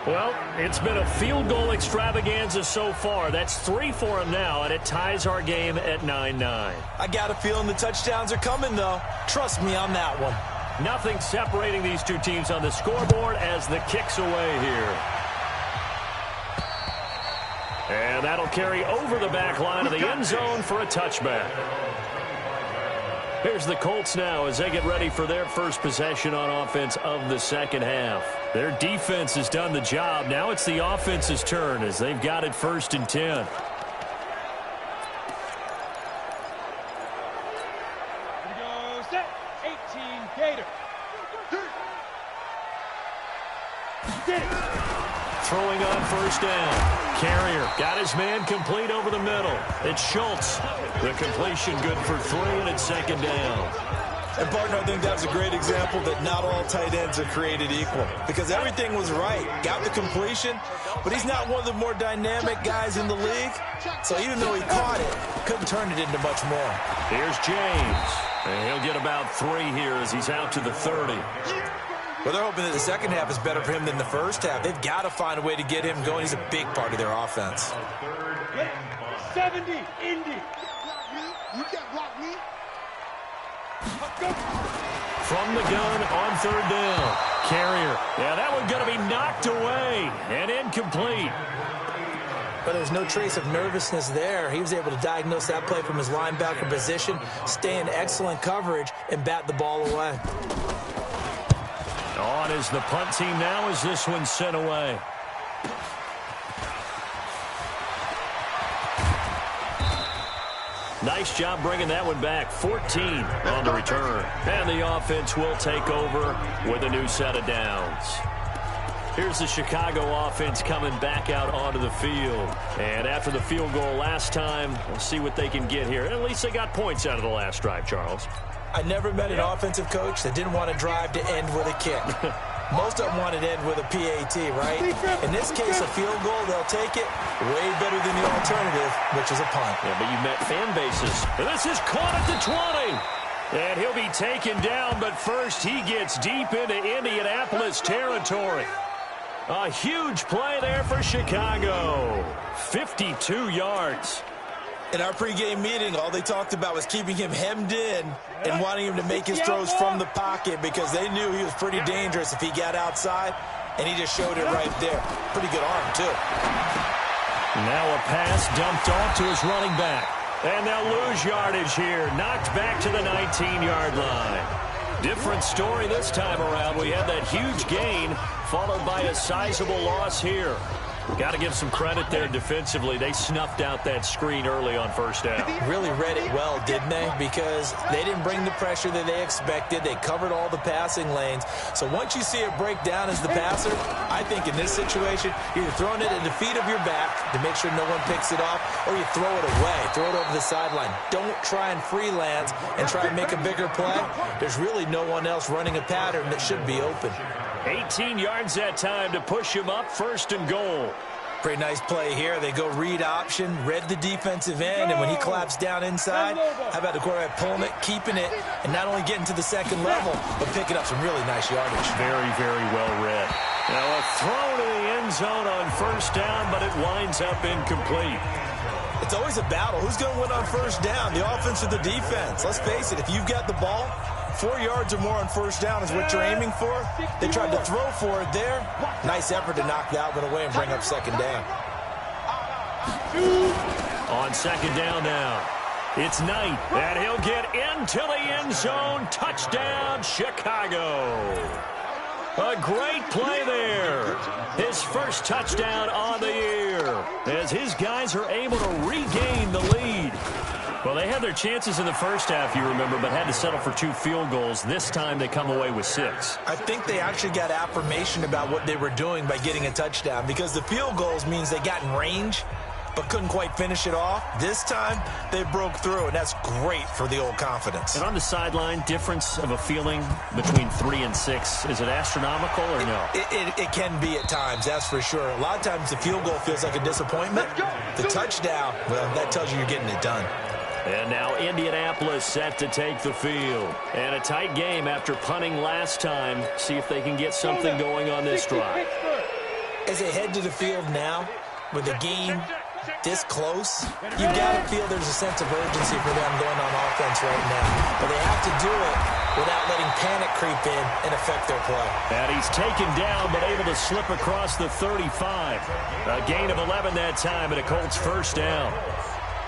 Well, it's been a field goal extravaganza so far. That's 3 for him now, and it ties our game at 9-9. I got a feeling the touchdowns are coming, though. Trust me on that one. Nothing separating these two teams on the scoreboard as the kick's away here. And that'll carry over the back line of the end zone for a touchback. Here's the Colts now as they get ready for their first possession on offense of the second half. Their defense has done the job. Now it's the offense's turn as they've got it 1st and 10. Set 18 Gator. Throwing on 1st down. Carrier got his man complete over the middle. It's Schultz. The completion good for 3, and it's 2nd down. And, partner, I think that was a great example that not all tight ends are created equal because everything was right. Got the completion, but he's not one of the more dynamic guys in the league. So even though he caught it, couldn't turn it into much more. Here's James. And he'll get about 3 here as he's out to the 30. Well, they're hoping that the second half is better for him than the first half. They've got to find a way to get him going. He's a big part of their offense. 70, Indy. You can't block me. From the gun on 3rd down. Carrier. Yeah, that one's going to be knocked away and incomplete. But there's no trace of nervousness there. He was able to diagnose that play from his linebacker position, stay in excellent coverage, and bat the ball away. On is the punt team now as this one's sent away. Nice job bringing that one back. 14 on the return. And the offense will take over with a new set of downs. Here's the Chicago offense coming back out onto the field. And after the field goal last time, we'll see what they can get here. At least they got points out of the last drive, Charles. I never met an offensive coach that didn't want to drive to end with a kick. Most of them wanted to end with a PAT, right? In this case, a field goal, they'll take it way better than the alternative, which is a punt. Yeah, but you met fan bases. And this is caught at the 20. And he'll be taken down, but first he gets deep into Indianapolis territory. A huge play there for Chicago. 52 yards. In our pregame meeting, all they talked about was keeping him hemmed in and wanting him to make his throws from the pocket because they knew he was pretty dangerous if he got outside, and he just showed it right there. Pretty good arm, too. Now a pass dumped off to his running back. And they'll lose yardage here. Knocked back to the 19-yard line. Different story this time around. We had that huge gain followed by a sizable loss here. Got to give some credit there defensively. They snuffed out that screen early on 1st down. Really read it well, didn't they? Because they didn't bring the pressure that they expected. They covered all the passing lanes. So once you see it break down as the passer, I think in this situation, you're either throwing it at the feet of your back to make sure no one picks it off, or you throw it away, throw it over the sideline. Don't try and freelance and try and make a bigger play. There's really no one else running a pattern that should be open. 18 yards that time to push him up 1st and goal. Pretty nice play here. They go read option, read the defensive end, and when he collapsed down inside, how about the quarterback pulling it, keeping it, and not only getting to the second level, but picking up some really nice yardage. Very, very well read. Now a throw to the end zone on 1st down, but it winds up incomplete. It's always a battle. Who's going to win on 1st down, the offense or the defense? Let's face it, if you've got the ball, 4 yards or more on 1st down is what you're aiming for. They tried to throw for it there. Nice effort to knock that one away and bring up 2nd down. On 2nd down now, it's Knight, and he'll get into the end zone. Touchdown, Chicago. A great play there. His first touchdown on the year as his guys are able to regain the lead. Well, they had their chances in the first half, you remember, but had to settle for 2 field goals. This time they come away with 6. I think they actually got affirmation about what they were doing by getting a touchdown because the field goals means they got in range but couldn't quite finish it off. This time, they broke through, and that's great for the old confidence. And on the sideline, difference of a feeling between 3 and 6, is it astronomical or no? It can be at times, that's for sure. A lot of times the field goal feels like a disappointment. The touchdown, well, that tells you you're getting it done. And now Indianapolis set to take the field. And a tight game after punting last time. See if they can get something going on this drive. As they head to the field now, with the game this close, you've got to feel there's a sense of urgency for them going on offense right now. But they have to do it without letting panic creep in and affect their play. And he's taken down but able to slip across the 35. A gain of 11 that time and a Colts first down.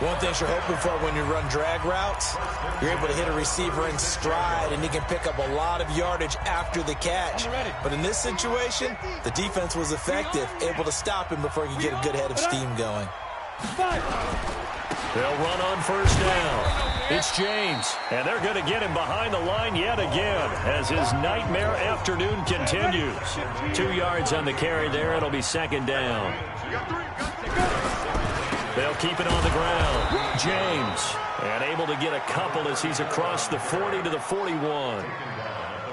One thing you're hoping for when you run drag routes, you're able to hit a receiver in stride, and he can pick up a lot of yardage after the catch. But in this situation, the defense was effective, able to stop him before he could get a good head of steam going. They'll run on first down. It's James, and they're going to get him behind the line yet again as his nightmare afternoon continues. 2 yards on the carry there. It'll be second down. They'll keep it on the ground. James, and able to get a couple as he's across the 40 to the 41.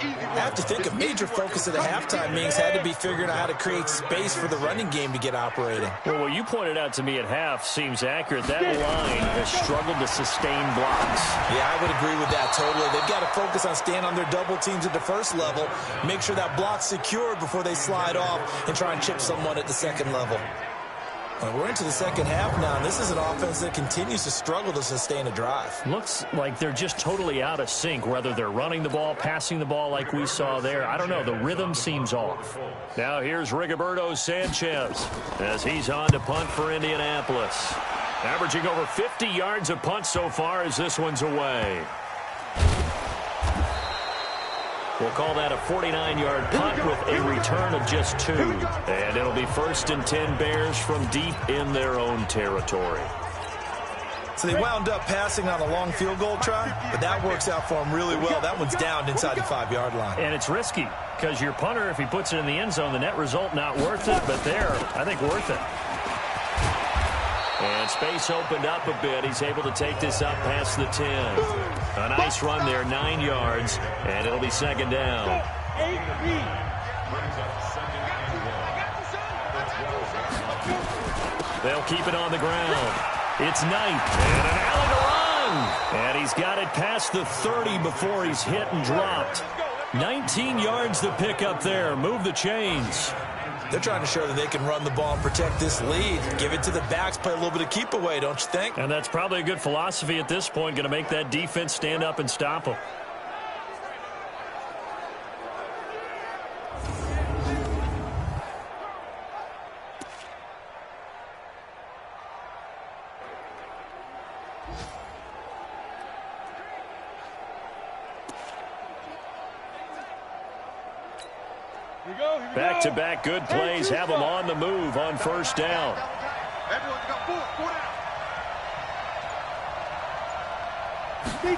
I have to think a major focus of the halftime meetings had to be figuring out how to create space for the running game to get operating. Well, what you pointed out to me at half seems accurate. That line has struggled to sustain blocks. Yeah, I would agree with that totally. They've got to focus on staying on their double teams at the first level, make sure that block's secured before they slide off and try and chip someone at the second level. We're into the second half now, and this is an offense that continues to struggle to sustain a drive. Looks like they're just totally out of sync, whether they're running the ball, passing the ball like we saw there. I don't know. The rhythm seems off. Now here's Rigoberto Sanchez as he's on to punt for Indianapolis. Averaging over 50 yards a punt so far as this one's away. We'll call that a 49-yard punt with a return of just 2. And it'll be 1st and 10 Bears from deep in their own territory. So they wound up passing on a long field goal try, but that works out for them really well. That one's down inside the 5-yard line. And it's risky because your punter, if he puts it in the end zone, the net result not worth it, but there, I think worth it. And space opened up a bit. He's able to take this up past the 10. A nice run there, 9 yards, and it'll be second down. They'll keep it on the ground. It's Knight, and an alley to run. And he's got it past the 30 before he's hit and dropped. 19 yards to pick up there. Move the chains. They're trying to show that they can run the ball and protect this lead. Give it to the backs, play a little bit of keep away, don't you think? And that's probably a good philosophy at this point, going to make that defense stand up and stop them. Back-to-back good plays have them on the move on first down. Everyone's got 4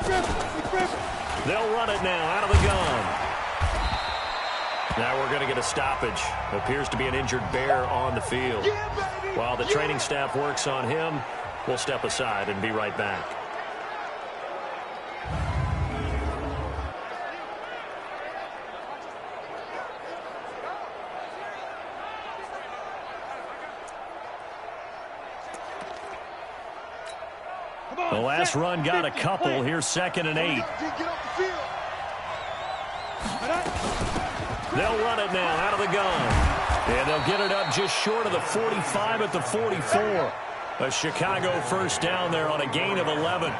down. They'll run it now out of the gun. Now we're going to get a stoppage. Appears to be an injured Bear on the field. While the training staff works on him, we'll step aside and be right back. The last run got a couple. Here's 2nd and 8. They'll run it now out of the gun. And they'll get it up just short of the 45 at the 44. A Chicago first down there on a gain of 11.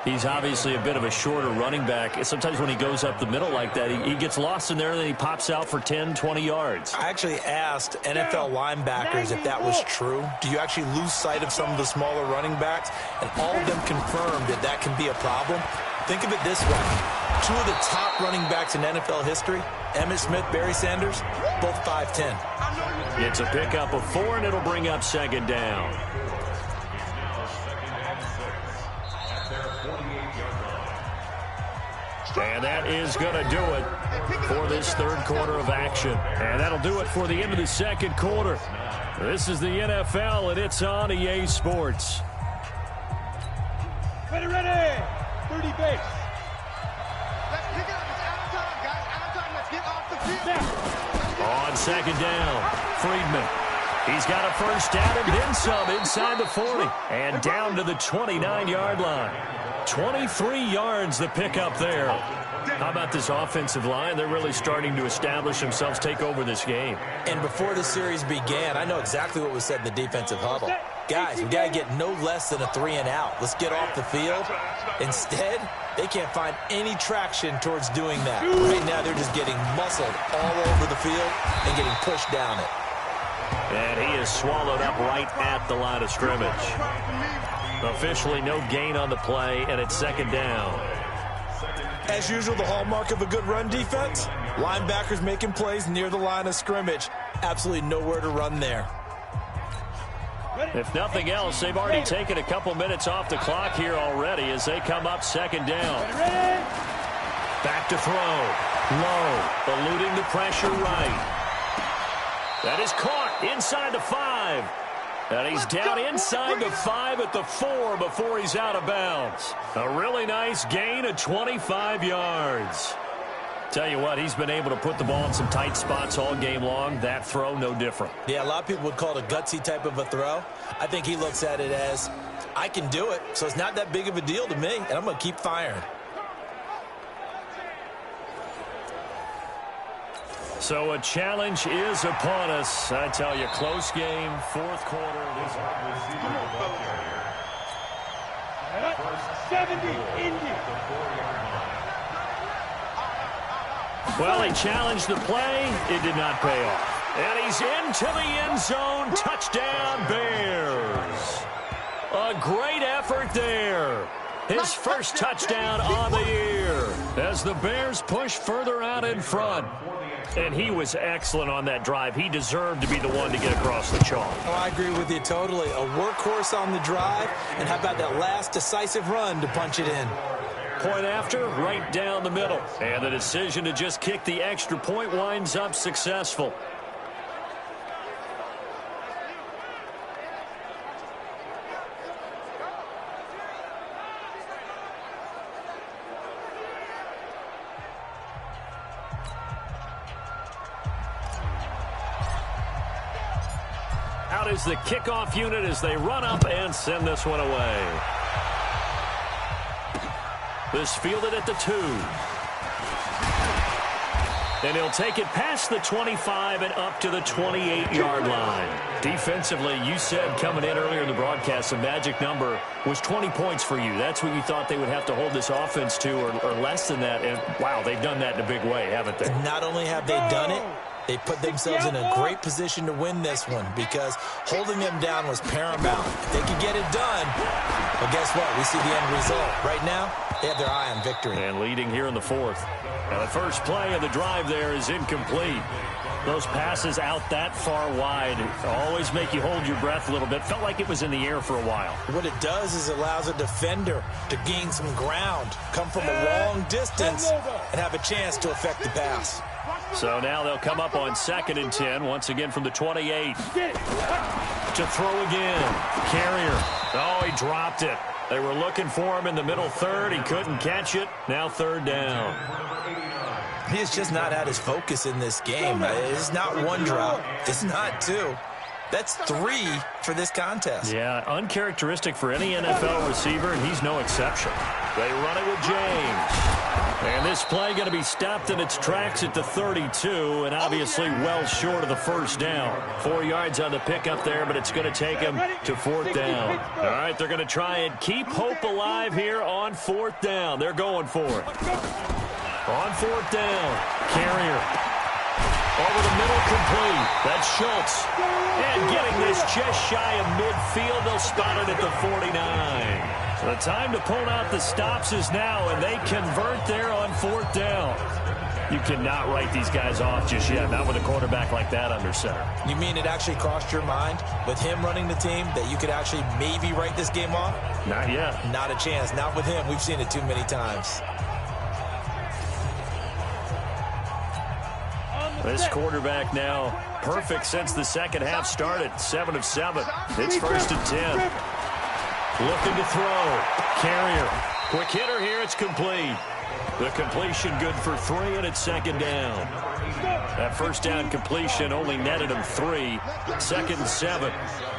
He's obviously a bit of a shorter running back. Sometimes when he goes up the middle like that, he gets lost in there and then he pops out for 10, 20 yards. I actually asked NFL linebackers if that was true. Do you actually lose sight of some of the smaller running backs? And all of them confirmed that that can be a problem. Think of it this way. 2 of the top running backs in NFL history, Emmitt Smith, Barry Sanders, both 5'10". It's a pickup of 4, and it'll bring up second down. And that is going to do it for this third quarter of action. And that'll do it for the end of the second quarter. This is the NFL, and it's on EA Sports. Ready. 30 base. Let's pick it up. It's out of time, guys. Out of time. Let's get off the field. On second down, Friedman. He's got a first down and then some inside the 40. And down to the 29-yard line. 23 yards the pick up there. How about this offensive line? They're really starting to establish themselves, take over this game. And before the series began, I know exactly what was said in the defensive huddle. Guys, we got to get no less than a 3-and-out. Let's get off the field. Instead, they can't find any traction towards doing that. Right now, they're just getting muscled all over the field and getting pushed down it. And he is swallowed up right at the line of scrimmage. Officially no gain on the play, and it's second down. As usual, the hallmark of a good run defense, linebackers making plays near the line of scrimmage. Absolutely nowhere to run there. If nothing else, they've already taken a couple minutes off the clock here already as they come up second down. Back to throw. Low, eluding the pressure right. That is caught inside the 5. And he's down inside the 5 at the 4 before he's out of bounds. A really nice gain of 25 yards. Tell you what, he's been able to put the ball in some tight spots all game long. That throw, no different. Yeah, a lot of people would call it a gutsy type of a throw. I think he looks at it as, I can do it, so it's not that big of a deal to me, and I'm going to keep firing. So a challenge is upon us. I tell you, close game, fourth quarter. 70, Indy. Well, he challenged the play. It did not pay off. And he's into the end zone. Touchdown, Bears. A great effort there. His first touchdown on the year as the Bears push further out in front. And he was excellent on that drive. He deserved to be the one to get across the chalk. Oh, I agree with you totally. A workhorse on the drive, and how about that last decisive run to punch it in? Point after, right down the middle. And the decision to just kick the extra point winds up successful. Out is the kickoff unit as they run up and send this one away. This fielded at the 2. And he'll take it past the 25 and up to the 28-yard line. Defensively, you said coming in earlier in the broadcast, the magic number was 20 points for you. That's what you thought they would have to hold this offense to, or less than that. And, wow, they've done that in a big way, haven't they? Not only have they done it, they put themselves in a great position to win this one because holding them down was paramount. If they could get it done, well, guess what? We see the end result. Right now, they have their eye on victory. And leading here in the 4th. Now, the first play of the drive there is incomplete. Those passes out that far wide always make you hold your breath a little bit. Felt like it was in the air for a while. What it does is it allows a defender to gain some ground, come from a long distance, and have a chance to affect the pass. So now they'll come up on 2nd and 10, once again from the 28. To throw again. Carrier. Oh, he dropped it. They were looking for him in the middle 3rd. He couldn't catch it. Now 3rd down. He has just not had his focus in this game. It's not 1 drop. It's not 2. That's 3 for this contest. Yeah, uncharacteristic for any NFL receiver, and he's no exception. They run it with James. And this play going to be stopped in its tracks at the 32, and obviously well short of the first down. 4 yards on the pickup there, but it's going to take him to 4th down. All right, they're going to try and keep hope alive here on 4th down. They're going for it. On 4th down, Carrier. Over the middle, complete. That's Schultz. And getting this just shy of midfield, they'll spot it at the 49. The time to pull out the stops is now, and they convert there on 4th down. You cannot write these guys off just yet, not with a quarterback like that under center. You mean it actually crossed your mind with him running the team that you could actually maybe write this game off? Not yet. Not a chance. Not with him. We've seen it too many times. This quarterback now perfect since the second half started. 7 of 7. It's 1st and 10. Looking to throw. Carrier. Quick hitter here. It's complete. The completion good for 3, and it's 2nd down. That first down completion only netted him 3. 2nd and 7.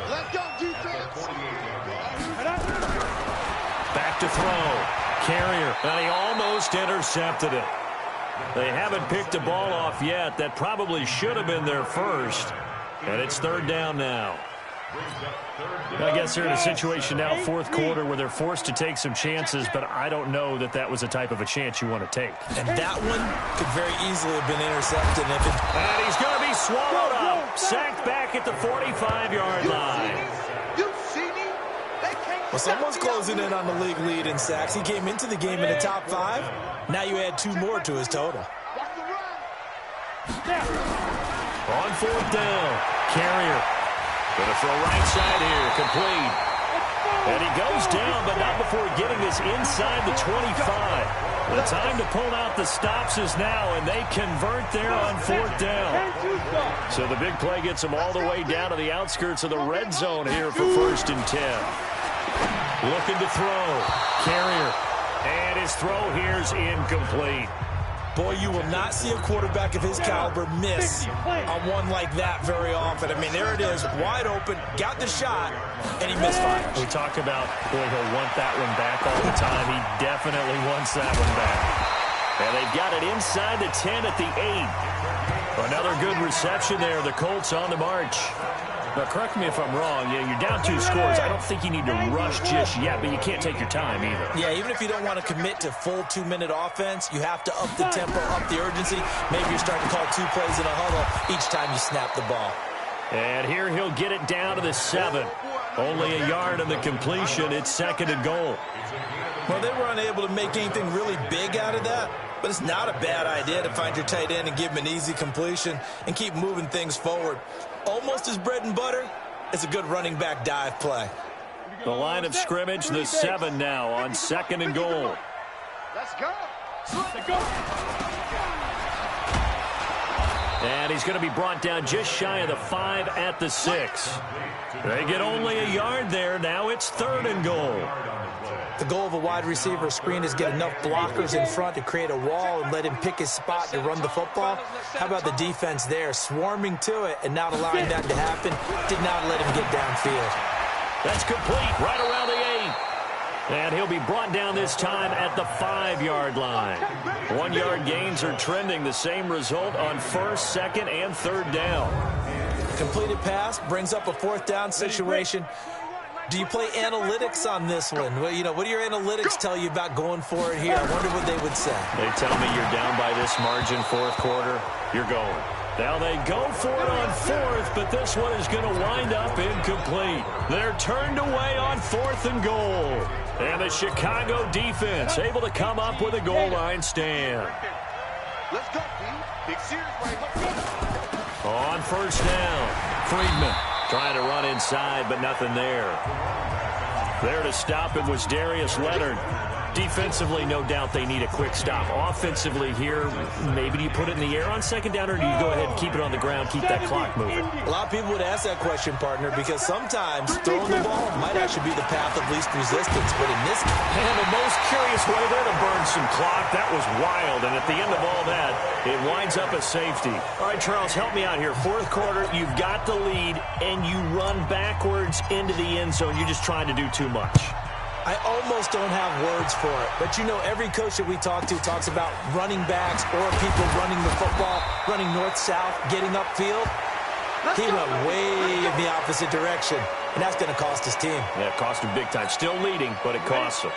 Let's go, defense. Back to throw. Carrier, and he almost intercepted it. They haven't picked a ball off yet. That probably should have been their first. And it's third down now. I guess they're in a situation now, fourth quarter, where they're forced to take some chances, but I don't know that that was the type of a chance you want to take. And that one could very easily have been intercepted. And he's going to be swallowed up. Sacked back at the 45-yard line. Well, someone's closing in on the league lead in sacks. He came into the game in the top 5. Now you add 2 more to his total. On fourth down, Carrier. Going to throw right side here, complete. And he goes down, but not before getting this inside the 25. The time to pull out the stops is now, and they convert there on fourth down. So the big play gets them all the way down to the outskirts of the red zone here for 1st and 10. Looking to throw. Carrier. And his throw here's incomplete. Boy, you will not see a quarterback of his caliber miss on one like that very often. I mean, there it is, wide open, got the shot, and he misfires. We talk about, boy, he'll want that one back all the time. He definitely wants that one back. And they've got it inside the 10 at the 8. Another good reception there. The Colts on the march. Now, correct me if I'm wrong. Yeah, you're down 2 scores. I don't think you need to rush just yet, but you can't take your time either. Yeah, even if you don't want to commit to full 2-minute offense, you have to up the tempo, up the urgency. Maybe you're starting to call 2 plays in a huddle each time you snap the ball. And here he'll get it down to the 7. Only a yard on the completion. It's 2nd and goal. Well, they were unable to make anything really big out of that, but it's not a bad idea to find your tight end and give him an easy completion and keep moving things forward. Almost his bread and butter is a good running back dive play. The line of scrimmage, the 7 now on 2nd and goal. Let's go. And he's going to be brought down just shy of the 5 at the 6. They get only a yard there. Now it's 3rd and goal. The goal of a wide receiver screen is get enough blockers in front to create a wall and let him pick his spot to run the football. How about the defense there, swarming to it and not allowing that to happen? Did not let him get downfield. That's complete, right around the 8. And he'll be brought down this time at the 5-yard line. 1-yard gains are trending. The same result on 1st, 2nd, and 3rd down. Completed pass brings up a 4th down situation. Do you play analytics on this one? Well, you know, what do your analytics tell you about going for it here? I wonder what they would say. They tell me you're down by this margin, 4th quarter, you're going. Now they go for it on 4th, but this one is going to wind up incomplete. They're turned away on 4th and goal. And the Chicago defense able to come up with a goal line stand. Let's go, D. Big series right. Let's go. On 1st down, Friedman trying to run inside, but nothing there. There to stop it was Darius Leonard. Defensively, no doubt they need a quick stop. Offensively here, maybe do you put it in the air on 2nd down, or do you go ahead and keep it on the ground, keep that clock moving? A lot of people would ask that question, partner, because sometimes throwing the ball might actually be the path of least resistance. But in this case, and the most curious way there to burn some clock, that was wild. And at the end of all that, it winds up a safety. All right, Charles, help me out here. 4th quarter, you've got the lead, and you run backwards into the end zone. You're just trying to do too much. I almost don't have words for it. But, you know, every coach that we talk to talks about running backs or people running the football, running north-south, getting upfield. He went way in the opposite direction, and that's going to cost his team. Yeah, it cost him big time. Still leading, but it costs him.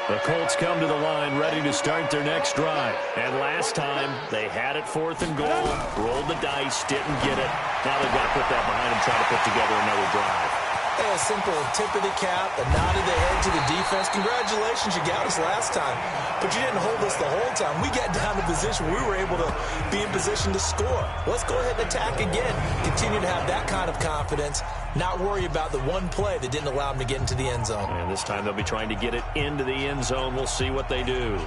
The Colts come to the line ready to start their next drive. And last time, they had it 4th and goal, rolled the dice, didn't get it. Now they've got to put that behind them, try to put together another drive. A simple tip of the cap, a nod of the head to the defense. Congratulations, you got us last time. But you didn't hold us the whole time. We got down to position where we were able to be in position to score. Let's go ahead and attack again. Continue to have that kind of confidence. Not worry about the one play that didn't allow them to get into the end zone. And this time they'll be trying to get it into the end zone. We'll see what they do.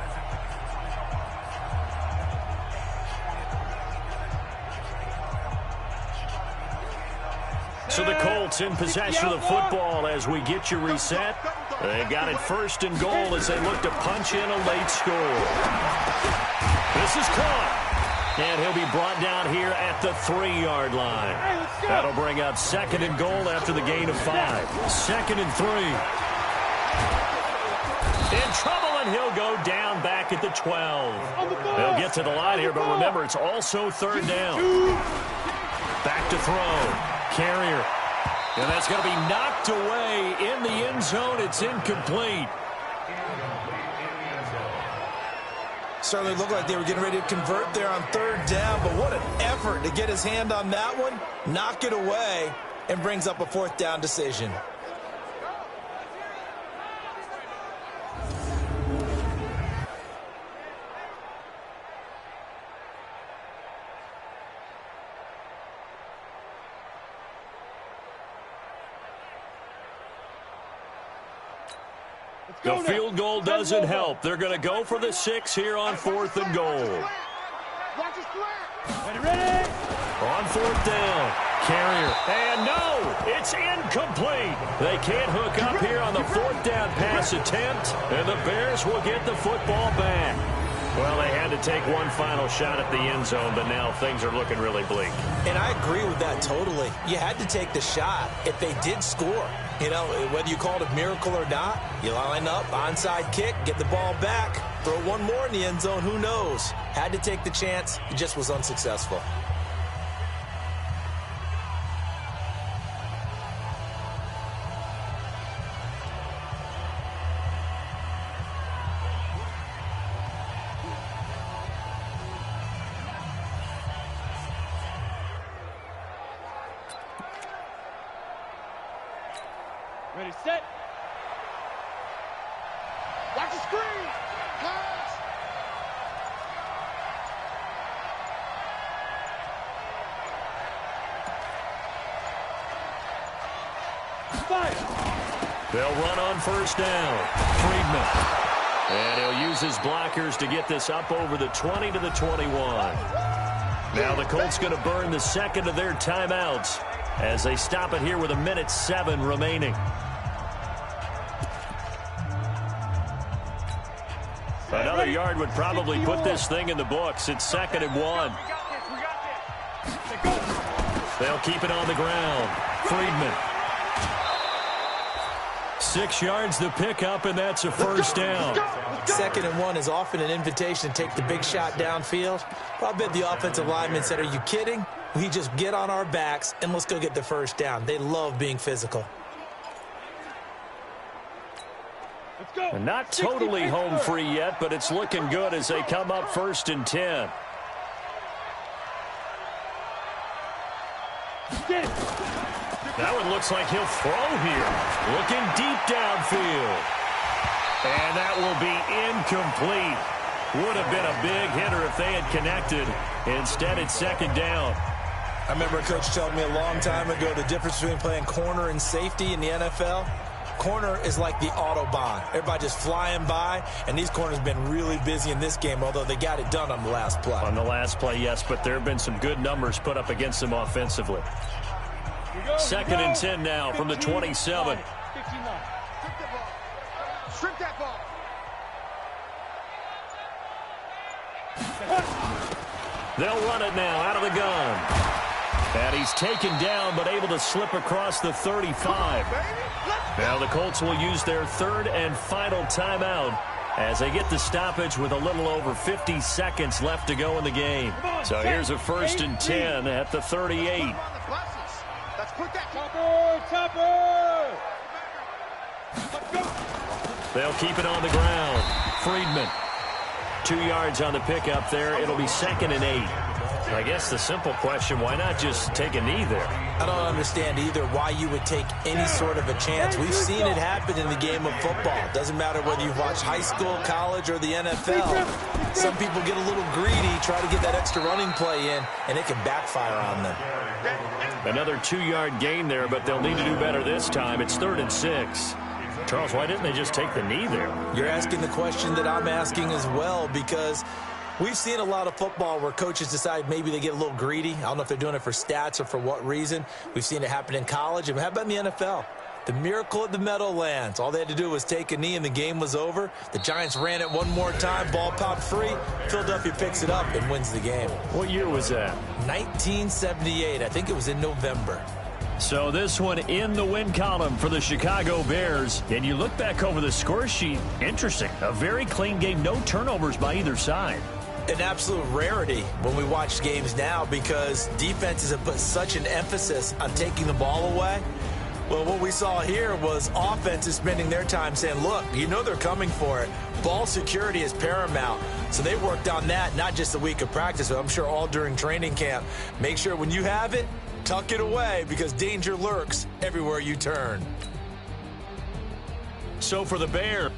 So the Colts in possession of the football as we get you reset. They've got it 1st and goal as they look to punch in a late score. This is caught. And he'll be brought down here at the 3-yard line. That'll bring up 2nd and goal after the gain of 5. 2nd and 3. In trouble, and he'll go down back at the 12. They'll get to the line here, but remember, it's also third down. Back to throw. Carrier. And that's going to be knocked away in the end zone. It's incomplete. Certainly looked like they were getting ready to convert there on third down, but what an effort to get his hand on that one, knock it away, and brings up a fourth down decision. The field goal doesn't help. They're going to go for the 6 here on 4th and goal. Ready? On 4th down. Carrier. And no, it's incomplete. They can't hook up here on the 4th down pass attempt, and the Bears will get the football back. Well, they had to take one final shot at the end zone, but now things are looking really bleak. And I agree with that totally. You had to take the shot if they did score. You know, whether you call it a miracle or not, you line up, onside kick, get the ball back, throw one more in the end zone, who knows? Had to take the chance, it just was unsuccessful. Ready, set. Watch the screen. Pass. Fire. They'll run on first down. Friedman. And he'll use his blockers to get this up over the 20 to the 21. Now the Colts going to burn the second of their timeouts as they stop it here with 1:07 remaining. Another yard would probably put this thing in the books. It's 2nd and 1. They'll keep it on the ground. Friedman. 6 yards the pickup, and that's a first down. 2nd and 1 is often an invitation to take the big shot downfield. Well, I bet the offensive lineman said, are you kidding? We just get on our backs and let's go get the first down. They love being physical. And not totally home free yet, but it's looking good as they come up 1st and 10. That one looks like he'll throw here. Looking deep downfield. And that will be incomplete. Would have been a big hitter if they had connected. Instead, it's 2nd down. I remember a coach telling me a long time ago the difference between playing corner and safety in the NFL. Corner is like the Autobahn. Everybody just flying by, and these corners have been really busy in this game, although they got it done on the last play. On the last play, yes, but there have been some good numbers put up against them offensively. 2nd and 10 now from the 27. Strip that ball. They'll run it now out of the gun. And he's taken down, but able to slip across the 35. Now the Colts will use their 3rd and final timeout as they get the stoppage with a little over 50 seconds left to go in the game. So here's a 1st and 10 at the 38. Let's put that Topper! They'll keep it on the ground. Friedman. 2 yards on the pickup there. It'll be 2nd and 8. I guess the simple question, why not just take a knee there? I don't understand either why you would take any sort of a chance. We've seen it happen in the game of football. It doesn't matter whether you've watched high school, college, or the NFL. Some people get a little greedy, try to get that extra running play in, and it can backfire on them. Another 2-yard gain there, but they'll need to do better this time. It's 3rd and 6. Charles, why didn't they just take the knee there? You're asking the question that I'm asking as well, because we've seen a lot of football where coaches decide maybe they get a little greedy. I don't know if they're doing it for stats or for what reason. We've seen it happen in college. And how about in the NFL? The miracle at the Meadowlands. All they had to do was take a knee and the game was over. The Giants ran it one more time. Ball popped free. Philadelphia picks it up and wins the game. What year was that? 1978. I think it was in November. So this one in the win column for the Chicago Bears. And you look back over the score sheet, interesting. A very clean game, no turnovers by either side. An absolute rarity when we watch games now because defenses have put such an emphasis on taking the ball away. Well, what we saw here was offenses spending their time saying, look, you know they're coming for it. Ball security is paramount. So they worked on that, not just a week of practice, but I'm sure all during training camp. Make sure when you have it, tuck it away because danger lurks everywhere you turn. So for the Bears.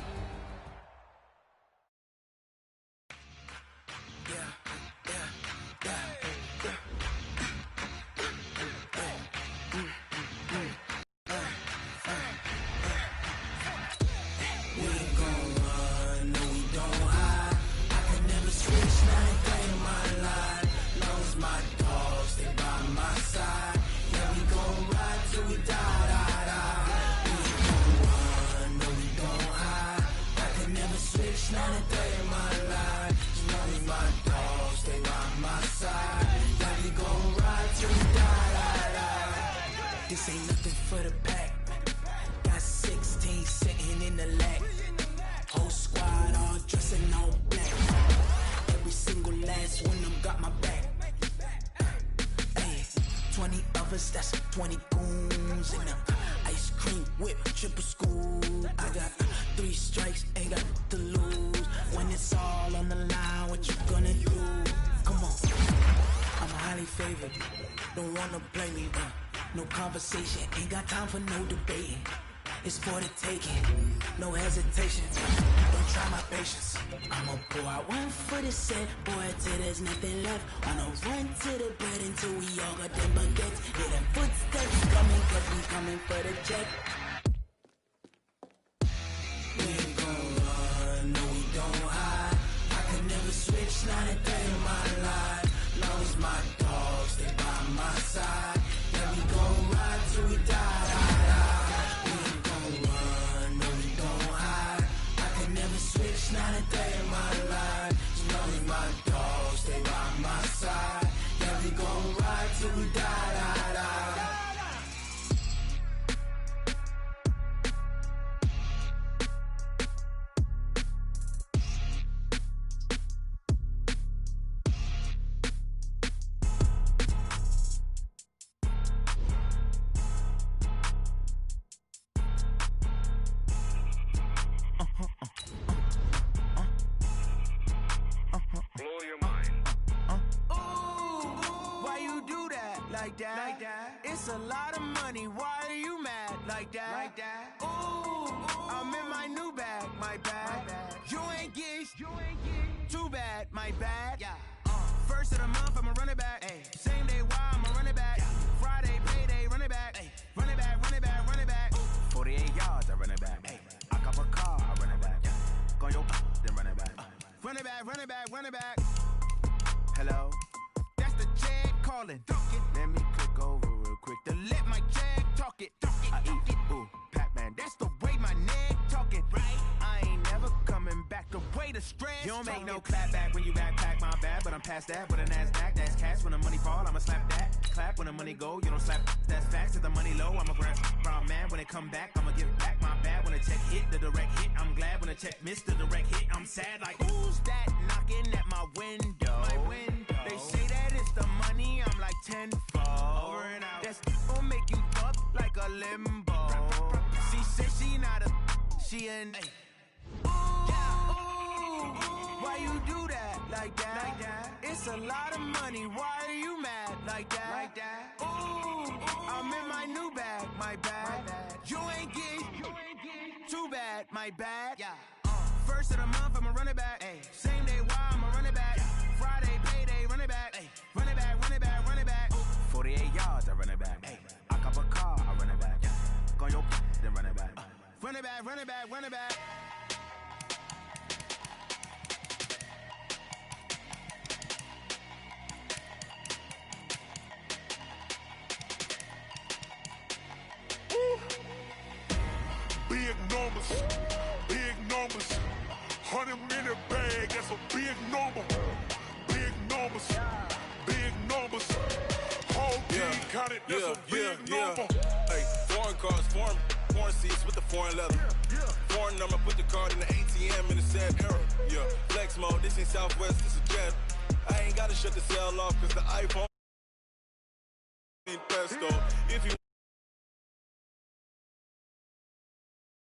This ain't nothing for the pack. Got 16 sitting in the lag. Whole squad all dressing all black. Every single last one of them got my back. Hey, 20 of us, that's 20 goons in them. Ice cream whip, triple scoop. I got 3 strikes, ain't got to lose. When it's all on the line, what you gonna do? Come on, I'm highly favored. Don't wanna play me, no conversation, ain't got time for no debating. It's for the taking, no hesitation. Don't try my patience. I'ma pour out one for the set, boy, till there's nothing left. Wanna run to the bed until we all got them baguettes. Hear them footsteps coming, cause we coming for the check. We ain't gon' run, no we don't hide. I can never switch, not a day in my life. Long as my dogs stay by my side. Yeah, we gon' ride till we die. We ain't gon' run, no we don't hide. I can never switch, not a day in my life. As long as my dogs stay by my side. Yeah, we gon' ride till we die. Like that. It's a lot of money. Why are you mad like that? Ooh, I'm in my new bag, my bad. You ain't get too bad, my bad. Yeah. First of the month, I'ma run it back. Ay. Same day, why I'ma run it back. Friday, payday, run it back. Ay. Run it back, run it back, run it back. 48 yards, I run it back. Ay. I cop a car, I run it back. Yeah. Go your then run it back. Run it back, run it back, run it back. Hello? That's the check calling. Let me click over real quick to let my check talk it. I eat it, ooh, Pac-Man. That's the way my neck talking. Right? I ain't never coming back. The way the stress. You don't make no clap back when you backpack, my bad. But I'm past that. But a NASDAQ, that's cash. When the money fall, I'ma slap that. Clap when the money go, you don't slap. That's facts. If the money low, I'ma grab. Brown man, when it come back, I'ma give back my bad. When the check hit, the direct hit. I'm glad when the check missed the direct hit. I'm sad like, who's that knocking at my window? My window. They say that it's the money, I'm like tenfold. Over and out. That's gon' make you fuck like a limbo. She said she not a, she an. Ooh, ooh, why you do that like that? It's a lot of money, why are you mad like that? Ooh, I'm in my new bag, my bad. You ain't get too bad, my bad. Yeah. First of the month, I'ma run it back. Ay. Same day, why I'ma run it back. Friday, payday, run it back. Ay. Run it back, run it back, run it back. 48 yards, I run it back. Ay. I cop a car, I run it back. Go your then run it back. Run it back, run it back, run it back. Big numbers, 100-minute bag, that's a big number. Big numbers, whole team counted, that's a big number. Hey, foreign cars, foreign seats with the foreign leather. Foreign number, put the card in the ATM in the sad era. Yeah, flex mode, this ain't Southwest, this is Jet. I ain't gotta shut the cell off, cause the iPhone ain't pesto. If you